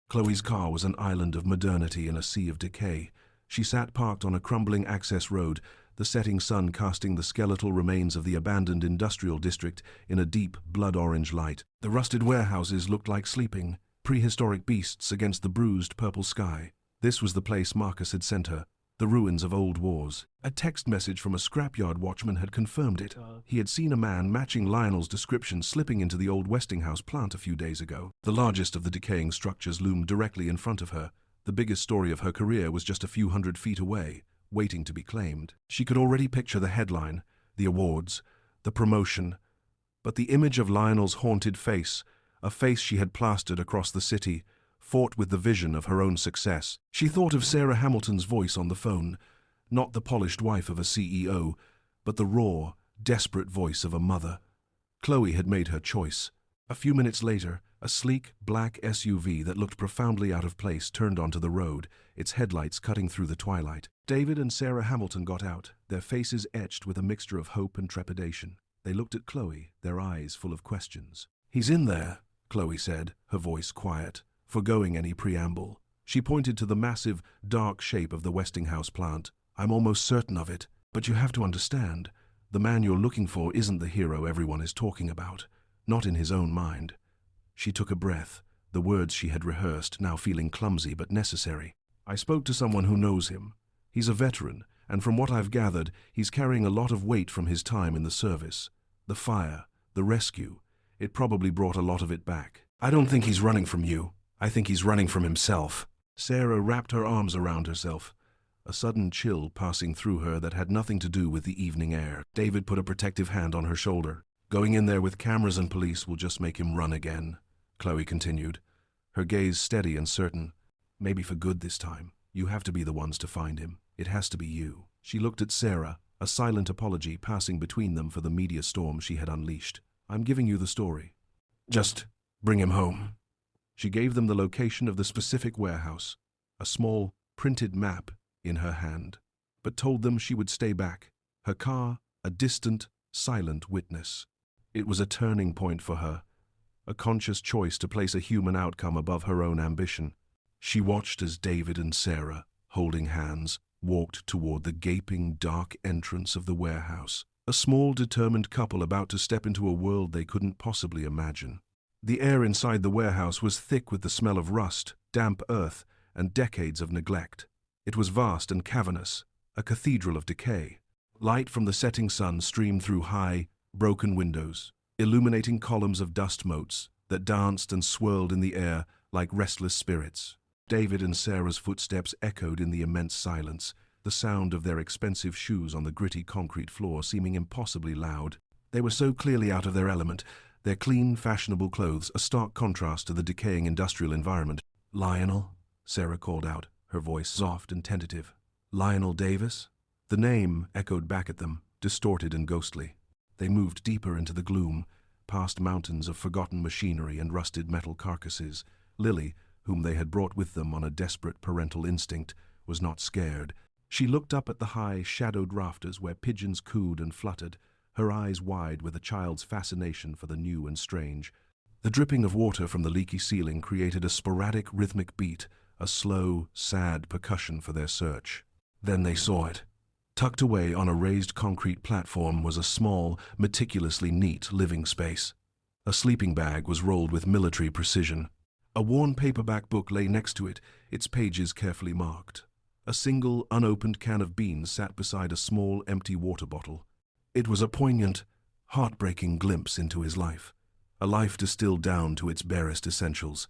Chloe's car was an island of modernity in a sea of decay. She sat parked on a crumbling access road, the setting sun casting the skeletal remains of the abandoned industrial district in a deep, blood-orange light. The rusted warehouses looked like sleeping, prehistoric beasts against the bruised purple sky. This was the place Marcus had sent her, the ruins of old wars. A text message from a scrapyard watchman had confirmed it. He had seen a man matching Lionel's description slipping into the old Westinghouse plant a few days ago. The largest of the decaying structures loomed directly in front of her. The biggest story of her career was just a few hundred feet away, waiting to be claimed. She could already picture the headline, the awards, the promotion. But the image of Lionel's haunted face, a face she had plastered across the city, fought with the vision of her own success. She thought of Sarah Hamilton's voice on the phone, not the polished wife of a CEO, but the raw, desperate voice of a mother. Chloe had made her choice. A few minutes later, a sleek, black SUV that looked profoundly out of place turned onto the road, its headlights cutting through the twilight. David and Sarah Hamilton got out, their faces etched with a mixture of hope and trepidation. They looked at Chloe, their eyes full of questions. "He's in there," Chloe said, her voice quiet. Forgoing any preamble. She pointed to the massive, dark shape of the Westinghouse plant. "I'm almost certain of it, but you have to understand, the man you're looking for isn't the hero everyone is talking about. Not in his own mind." She took a breath, the words she had rehearsed now feeling clumsy but necessary. "I spoke to someone who knows him. He's a veteran, and from what I've gathered, he's carrying a lot of weight from his time in the service. The fire, the rescue, it probably brought a lot of it back. I don't think he's running from you. I think he's running from himself." Sarah wrapped her arms around herself, a sudden chill passing through her that had nothing to do with the evening air. David put a protective hand on her shoulder. "Going in there with cameras and police will just make him run again," Chloe continued, her gaze steady and certain. "Maybe for good this time. You have to be the ones to find him. It has to be you." She looked at Sarah, a silent apology passing between them for the media storm she had unleashed. "I'm giving you the story. Just bring him home." She gave them the location of the specific warehouse, a small, printed map in her hand, but told them she would stay back, her car a distant, silent witness. It was a turning point for her, a conscious choice to place a human outcome above her own ambition. She watched as David and Sarah, holding hands, walked toward the gaping, dark entrance of the warehouse, a small, determined couple about to step into a world they couldn't possibly imagine. The air inside the warehouse was thick with the smell of rust, damp earth, and decades of neglect. It was vast and cavernous, a cathedral of decay. Light from the setting sun streamed through high, broken windows, illuminating columns of dust motes that danced and swirled in the air like restless spirits. David and Sarah's footsteps echoed in the immense silence, the sound of their expensive shoes on the gritty concrete floor seeming impossibly loud. They were so clearly out of their element, their clean, fashionable clothes a stark contrast to the decaying industrial environment. "Lionel," Sarah called out, her voice soft and tentative. "Lionel Davis?" The name echoed back at them, distorted and ghostly. They moved deeper into the gloom, past mountains of forgotten machinery and rusted metal carcasses. Lily, whom they had brought with them on a desperate parental instinct, was not scared. She looked up at the high, shadowed rafters where pigeons cooed and fluttered, her eyes wide with a child's fascination for the new and strange. The dripping of water from the leaky ceiling created a sporadic rhythmic beat, a slow, sad percussion for their search. Then they saw it. Tucked away on a raised concrete platform was a small, meticulously neat living space. A sleeping bag was rolled with military precision. A worn paperback book lay next to it, its pages carefully marked. A single, unopened can of beans sat beside a small, empty water bottle. It was a poignant, heartbreaking glimpse into his life, a life distilled down to its barest essentials.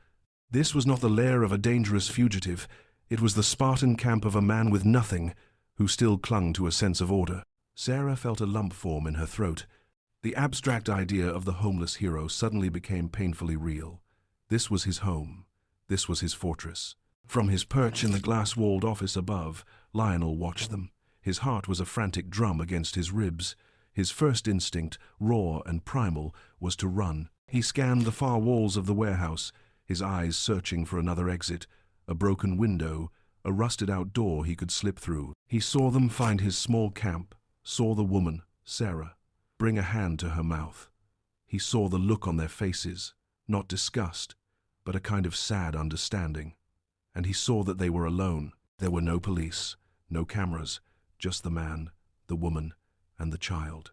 This was not the lair of a dangerous fugitive. It was the Spartan camp of a man with nothing, who still clung to a sense of order. Sarah felt a lump form in her throat. The abstract idea of the homeless hero suddenly became painfully real. This was his home. This was his fortress. From his perch in the glass-walled office above, Lionel watched them. His heart was a frantic drum against his ribs. His first instinct, raw and primal, was to run. He scanned the far walls of the warehouse, his eyes searching for another exit, a broken window, a rusted-out door he could slip through. He saw them find his small camp, saw the woman, Sarah, bring a hand to her mouth. He saw the look on their faces, not disgust, but a kind of sad understanding. And he saw that they were alone. There were no police, no cameras, just the man, the woman, and the child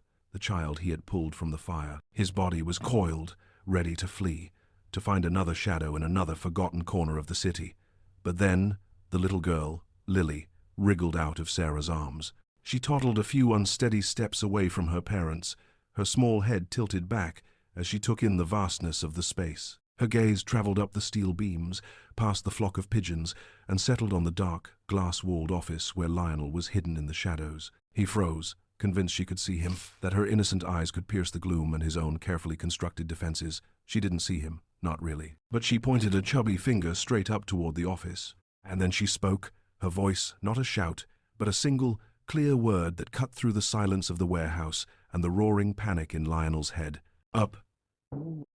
he had pulled from the fire. His body was coiled, ready to flee, to find another shadow in another forgotten corner of the city. But then, the little girl, Lily, wriggled out of Sarah's arms. She toddled a few unsteady steps away from her parents, her small head tilted back as she took in the vastness of the space. Her gaze traveled up the steel beams, past the flock of pigeons, and settled on the dark, glass-walled office where Lionel was hidden in the shadows. He froze, convinced she could see him, that her innocent eyes could pierce the gloom and his own carefully constructed defenses. She didn't see him, not really. But she pointed a chubby finger straight up toward the office. And then she spoke, her voice not a shout, but a single, clear word that cut through the silence of the warehouse and the roaring panic in Lionel's head. "Up."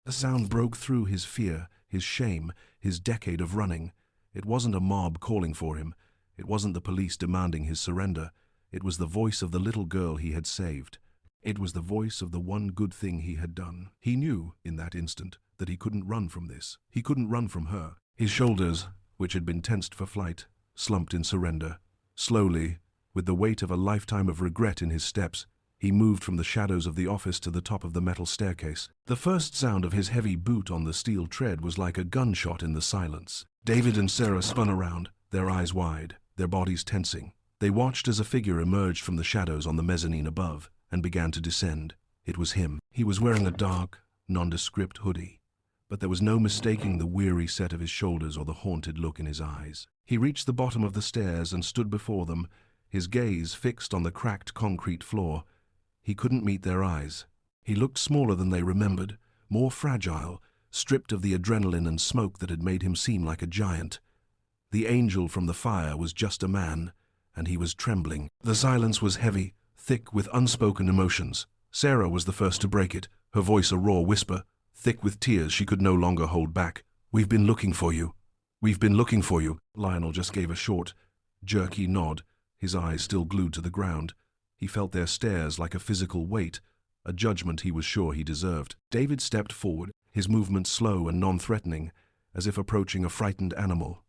The sound broke through his fear, his shame, his decade of running. It wasn't a mob calling for him. It wasn't the police demanding his surrender. It was the voice of the little girl he had saved. It was the voice of the one good thing he had done. He knew, in that instant, that he couldn't run from this. He couldn't run from her. His shoulders, which had been tensed for flight, slumped in surrender. Slowly, with the weight of a lifetime of regret in his steps, he moved from the shadows of the office to the top of the metal staircase. The first sound of his heavy boot on the steel tread was like a gunshot in the silence. David and Sarah spun around, their eyes wide, their bodies tensing. They watched as a figure emerged from the shadows on the mezzanine above and began to descend. It was him. He was wearing a dark, nondescript hoodie, but there was no mistaking the weary set of his shoulders or the haunted look in his eyes. He reached the bottom of the stairs and stood before them, his gaze fixed on the cracked concrete floor. He couldn't meet their eyes. He looked smaller than they remembered, more fragile, stripped of the adrenaline and smoke that had made him seem like a giant. The angel from the fire was just a man, and he was trembling. The silence was heavy, thick with unspoken emotions. Sarah was the first to break it, her voice a raw whisper, thick with tears she could no longer hold back. "We've been looking for you. We've been looking for you." Lionel just gave a short, jerky nod, his eyes still glued to the ground. He felt their stares like a physical weight, a judgment he was sure he deserved. David stepped forward, his movements slow and non-threatening, as if approaching a frightened animal.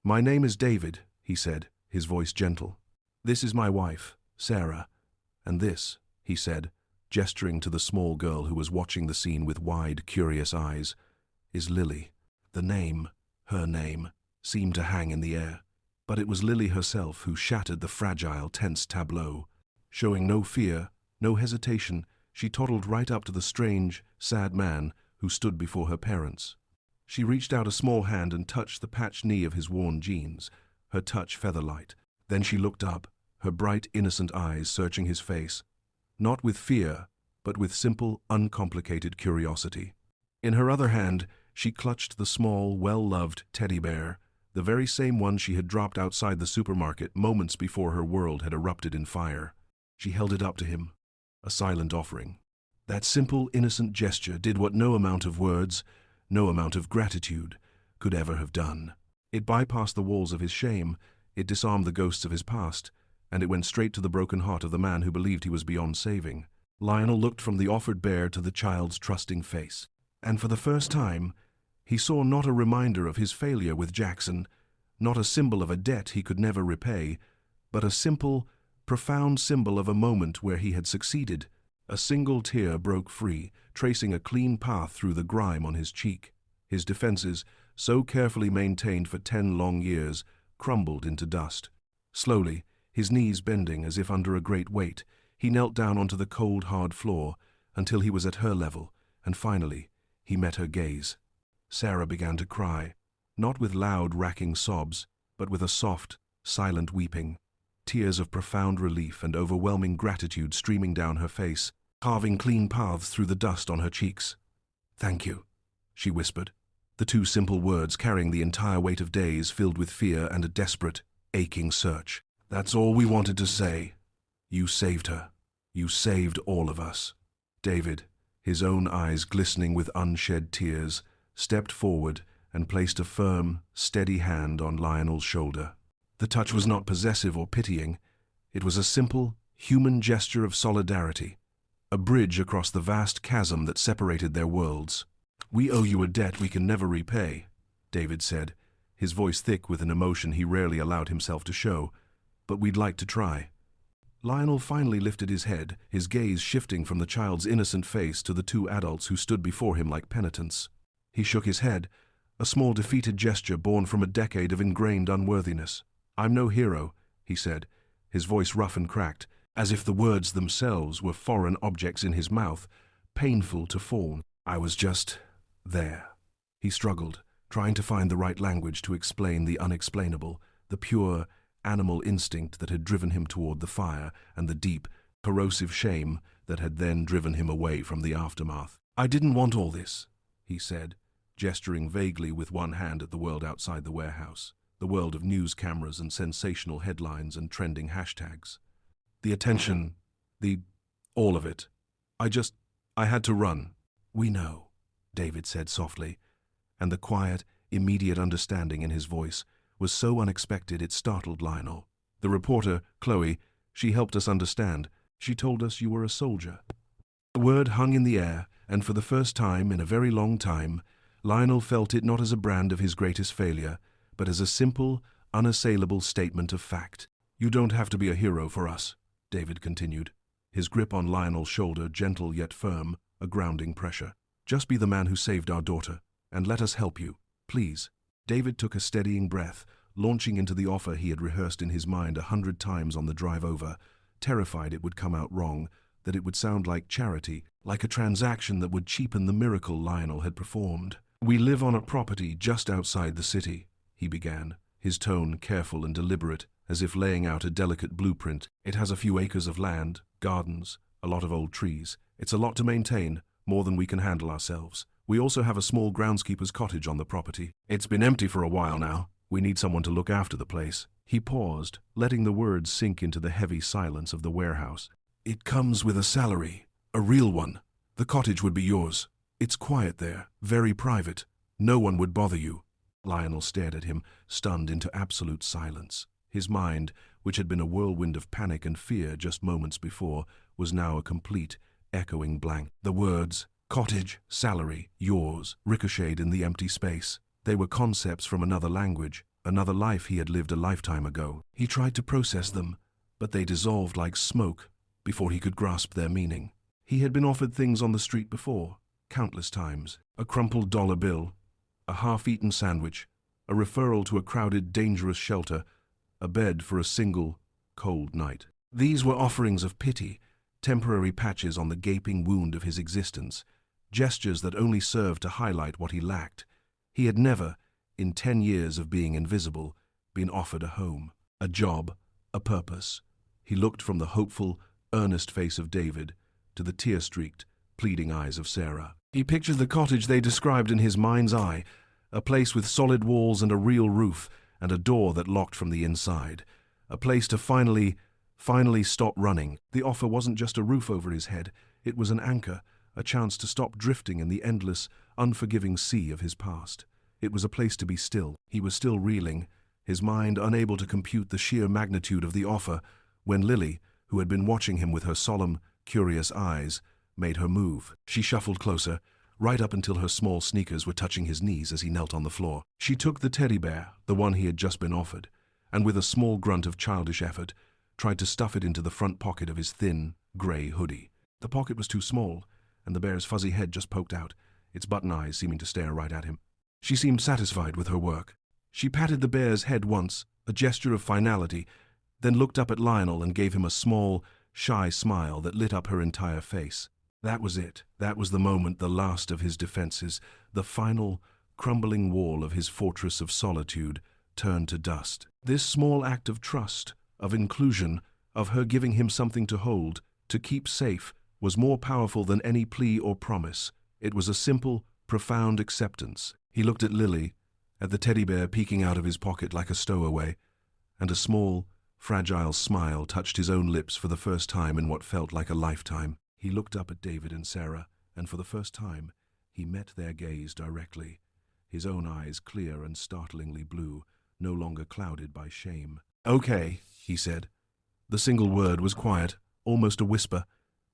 "My name is David," he said, his voice gentle. "This is my wife, Sarah. And this," he said, gesturing to the small girl who was watching the scene with wide, curious eyes, "is Lily." The name, her name, seemed to hang in the air. But it was Lily herself who shattered the fragile, tense tableau. Showing no fear, no hesitation, she toddled right up to the strange, sad man who stood before her parents. She reached out a small hand and touched the patched knee of his worn jeans, her touch feather-light. Then she looked up, her bright, innocent eyes searching his face, not with fear, but with simple, uncomplicated curiosity. In her other hand, she clutched the small, well-loved teddy bear, the very same one she had dropped outside the supermarket moments before her world had erupted in fire. She held it up to him, a silent offering. That simple, innocent gesture did what no amount of words, no amount of gratitude, could ever have done. It bypassed the walls of his shame, it disarmed the ghosts of his past, and it went straight to the broken heart of the man who believed he was beyond saving. Lionel looked from the offered bear to the child's trusting face, and for the first time, he saw not a reminder of his failure with Jackson, not a symbol of a debt he could never repay, but a simple, profound symbol of a moment where he had succeeded. A single tear broke free, tracing a clean path through the grime on his cheek. His defenses, so carefully maintained for 10 long years, crumbled into dust. Slowly, his knees bending as if under a great weight, he knelt down onto the cold, hard floor until he was at her level, and finally, he met her gaze. Sarah began to cry, not with loud, racking sobs, but with a soft, silent weeping. Tears of profound relief and overwhelming gratitude streaming down her face, carving clean paths through the dust on her cheeks. "Thank you," she whispered, the two simple words carrying the entire weight of days filled with fear and a desperate, aching search. "That's all we wanted to say. You saved her. You saved all of us." David, his own eyes glistening with unshed tears, stepped forward and placed a firm, steady hand on Lionel's shoulder. The touch was not possessive or pitying. It was a simple, human gesture of solidarity, a bridge across the vast chasm that separated their worlds. "We owe you a debt we can never repay," David said, his voice thick with an emotion he rarely allowed himself to show, "but we'd like to try." Lionel finally lifted his head, his gaze shifting from the child's innocent face to the two adults who stood before him like penitents. He shook his head, a small defeated gesture born from a decade of ingrained unworthiness. "I'm no hero," he said, his voice rough and cracked, as if the words themselves were foreign objects in his mouth, painful to form. "I was just there." He struggled, trying to find the right language to explain the unexplainable, the pure, animal instinct that had driven him toward the fire and the deep, corrosive shame that had then driven him away from the aftermath. "I didn't want all this," he said, gesturing vaguely with one hand at the world outside the warehouse, the world of news cameras and sensational headlines and trending hashtags. "The attention, all of it. I had to run." "We know," David said softly, and the quiet, immediate understanding in his voice was so unexpected it startled Lionel. "The reporter, Chloe, she helped us understand. She told us you were a soldier." The word hung in the air, and for the first time in a very long time, Lionel felt it not as a brand of his greatest failure, but as a simple, unassailable statement of fact. "You don't have to be a hero for us," David continued, his grip on Lionel's shoulder gentle yet firm, a grounding pressure. "Just be the man who saved our daughter, and let us help you, please." David took a steadying breath, launching into the offer he had rehearsed in his mind 100 times on the drive over, terrified it would come out wrong, that it would sound like charity, like a transaction that would cheapen the miracle Lionel had performed. "We live on a property just outside the city," he began, his tone careful and deliberate, as if laying out a delicate blueprint. "It has a few acres of land, gardens, a lot of old trees. It's a lot to maintain, more than we can handle ourselves. We also have a small groundskeeper's cottage on the property. It's been empty for a while now. We need someone to look after the place." He paused, letting the words sink into the heavy silence of the warehouse. "It comes with a salary, a real one. The cottage would be yours. It's quiet there, very private. No one would bother you." Lionel stared at him, stunned into absolute silence. His mind, which had been a whirlwind of panic and fear just moments before, was now a complete, echoing blank. The words, cottage, salary, yours, ricocheted in the empty space. They were concepts from another language, another life he had lived a lifetime ago. He tried to process them, but they dissolved like smoke before he could grasp their meaning. He had been offered things on the street before, countless times. A crumpled dollar bill, a half-eaten sandwich, a referral to a crowded, dangerous shelter, a bed for a single, cold night. These were offerings of pity, temporary patches on the gaping wound of his existence, gestures that only served to highlight what he lacked. He had never, in 10 years of being invisible, been offered a home, a job, a purpose. He looked from the hopeful, earnest face of David to the tear-streaked, pleading eyes of Sarah. He pictured the cottage they described in his mind's eye, a place with solid walls and a real roof, and a door that locked from the inside. A place to finally stop running. The offer wasn't just a roof over his head. It was an anchor, a chance to stop drifting in the endless, unforgiving sea of his past. It was a place to be still. He was still reeling, his mind unable to compute the sheer magnitude of the offer, when Lily, who had been watching him with her solemn, curious eyes, made her move. She shuffled closer, right up until her small sneakers were touching his knees as he knelt on the floor. She took the teddy bear, the one he had just been offered, and with a small grunt of childish effort, tried to stuff it into the front pocket of his thin, grey hoodie. The pocket was too small, and the bear's fuzzy head just poked out, its button eyes seeming to stare right at him. She seemed satisfied with her work. She patted the bear's head once, a gesture of finality, then looked up at Lionel and gave him a small, shy smile that lit up her entire face. That was it. That was the moment, the last of his defenses, the final, crumbling wall of his fortress of solitude, turned to dust. This small act of trust, of inclusion, of her giving him something to hold, to keep safe, was more powerful than any plea or promise. It was a simple, profound acceptance. He looked at Lily, at the teddy bear peeking out of his pocket like a stowaway, and a small, fragile smile touched his own lips for the first time in what felt like a lifetime. He looked up at David and Sarah, and for the first time, he met their gaze directly, his own eyes clear and startlingly blue, no longer clouded by shame. "Okay," he said. The single word was quiet, almost a whisper,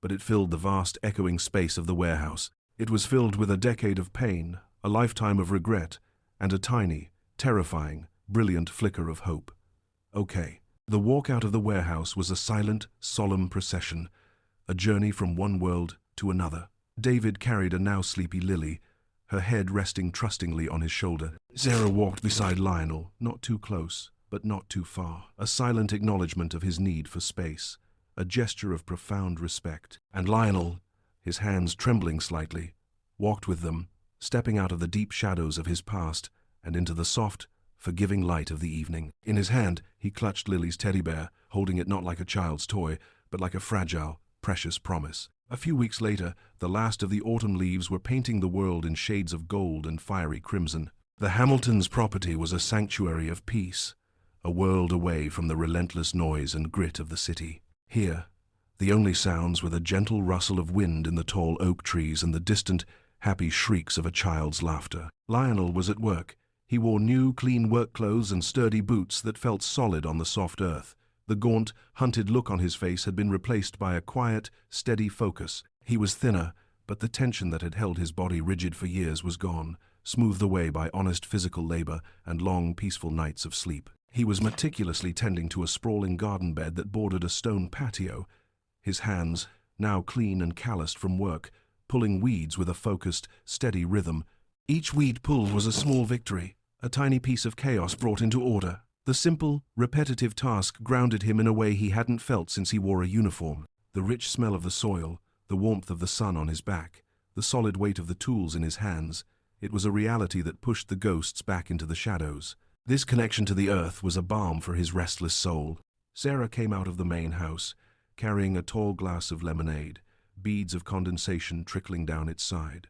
but it filled the vast, echoing space of the warehouse. It was filled with a decade of pain, a lifetime of regret, and a tiny, terrifying, brilliant flicker of hope. Okay. The walk out of the warehouse was a silent, solemn procession, a journey from one world to another. David carried a now sleepy Lily, her head resting trustingly on his shoulder. Sarah walked beside Lionel, not too close, but not too far, a silent acknowledgement of his need for space, a gesture of profound respect. And Lionel, his hands trembling slightly, walked with them, stepping out of the deep shadows of his past and into the soft, forgiving light of the evening. In his hand, he clutched Lily's teddy bear, holding it not like a child's toy, but like a fragile, precious promise. A few weeks later, the last of the autumn leaves were painting the world in shades of gold and fiery crimson. The Hamiltons' property was a sanctuary of peace, a world away from the relentless noise and grit of the city. Here, the only sounds were the gentle rustle of wind in the tall oak trees and the distant, happy shrieks of a child's laughter. Lionel was at work. He wore new, clean work clothes and sturdy boots that felt solid on the soft earth. The gaunt, hunted look on his face had been replaced by a quiet, steady focus. He was thinner, but the tension that had held his body rigid for years was gone. smoothed away by honest physical labor and long, peaceful nights of sleep. He was meticulously tending to a sprawling garden bed that bordered a stone patio, his hands, now clean and calloused from work, pulling weeds with a focused, steady rhythm. Each weed pulled was a small victory, a tiny piece of chaos brought into order. The simple, repetitive task grounded him in a way he hadn't felt since he wore a uniform. The rich smell of the soil, the warmth of the sun on his back, the solid weight of the tools in his hands, it was a reality that pushed the ghosts back into the shadows. This connection to the earth was a balm for his restless soul. Sarah came out of the main house, carrying a tall glass of lemonade, beads of condensation trickling down its side.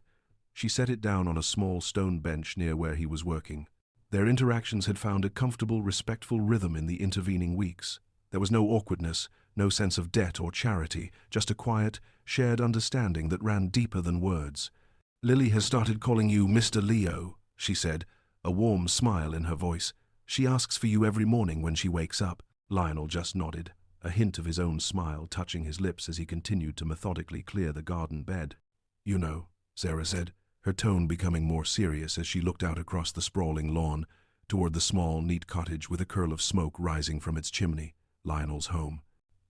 She set it down on a small stone bench near where he was working. Their interactions had found a comfortable, respectful rhythm in the intervening weeks. There was no awkwardness, no sense of debt or charity, just a quiet, shared understanding that ran deeper than words. "Lily has started calling you Mr. Leo," she said, a warm smile in her voice. "She asks for you every morning when she wakes up." Lionel just nodded, a hint of his own smile touching his lips as he continued to methodically clear the garden bed. "You know," Sarah said, her tone becoming more serious as she looked out across the sprawling lawn, toward the small, neat cottage with a curl of smoke rising from its chimney, Lionel's home.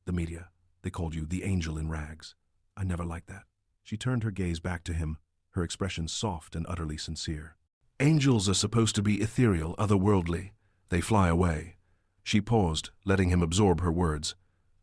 "The media, they called you the angel in rags. I never liked that." She turned her gaze back to him, her expression soft and utterly sincere. "Angels are supposed to be ethereal, otherworldly. They fly away." She paused, letting him absorb her words.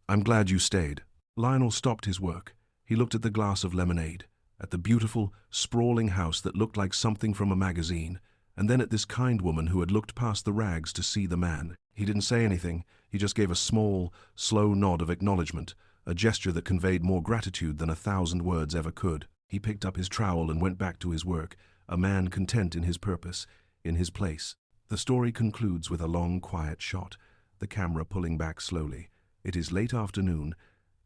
"I'm glad you stayed." Lionel stopped his work. He looked at the glass of lemonade, at the beautiful, sprawling house that looked like something from a magazine, and then at this kind woman who had looked past the rags to see the man. He didn't say anything, he just gave a small, slow nod of acknowledgement, a gesture that conveyed more gratitude than 1,000 words ever could. He picked up his trowel and went back to his work, a man content in his purpose, in his place. The story concludes with a long, quiet shot, the camera pulling back slowly. It is late afternoon,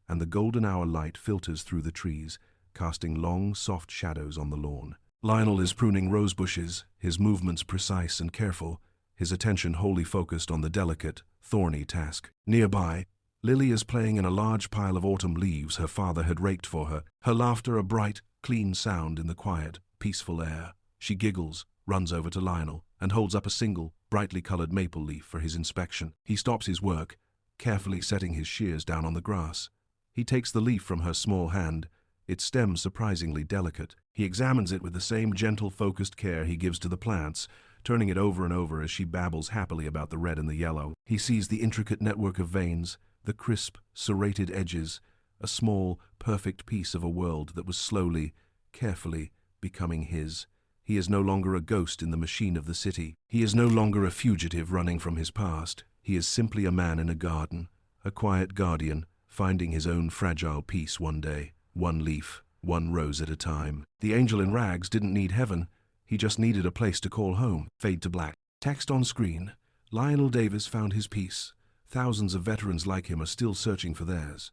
and the golden hour light filters through the trees, casting long, soft shadows on the lawn. Lionel is pruning rose bushes, his movements precise and careful, his attention wholly focused on the delicate, thorny task. Nearby, Lily is playing in a large pile of autumn leaves her father had raked for her, her laughter a bright, clean sound in the quiet, peaceful air. She giggles, runs over to Lionel, and holds up a single, brightly colored maple leaf for his inspection. He stops his work, carefully setting his shears down on the grass. He takes the leaf from her small hand, its stem surprisingly delicate. He examines it with the same gentle, focused care he gives to the plants, turning it over and over as she babbles happily about the red and the yellow. He sees the intricate network of veins, the crisp, serrated edges, a small, perfect piece of a world that was slowly, carefully becoming his. He is no longer a ghost in the machine of the city. He is no longer a fugitive running from his past. He is simply a man in a garden, a quiet guardian, finding his own fragile peace one day, one leaf, one rose at a time. The angel in rags didn't need heaven. He just needed a place to call home. Fade to black. Text on screen. Lionel Davis found his peace. Thousands of veterans like him are still searching for theirs.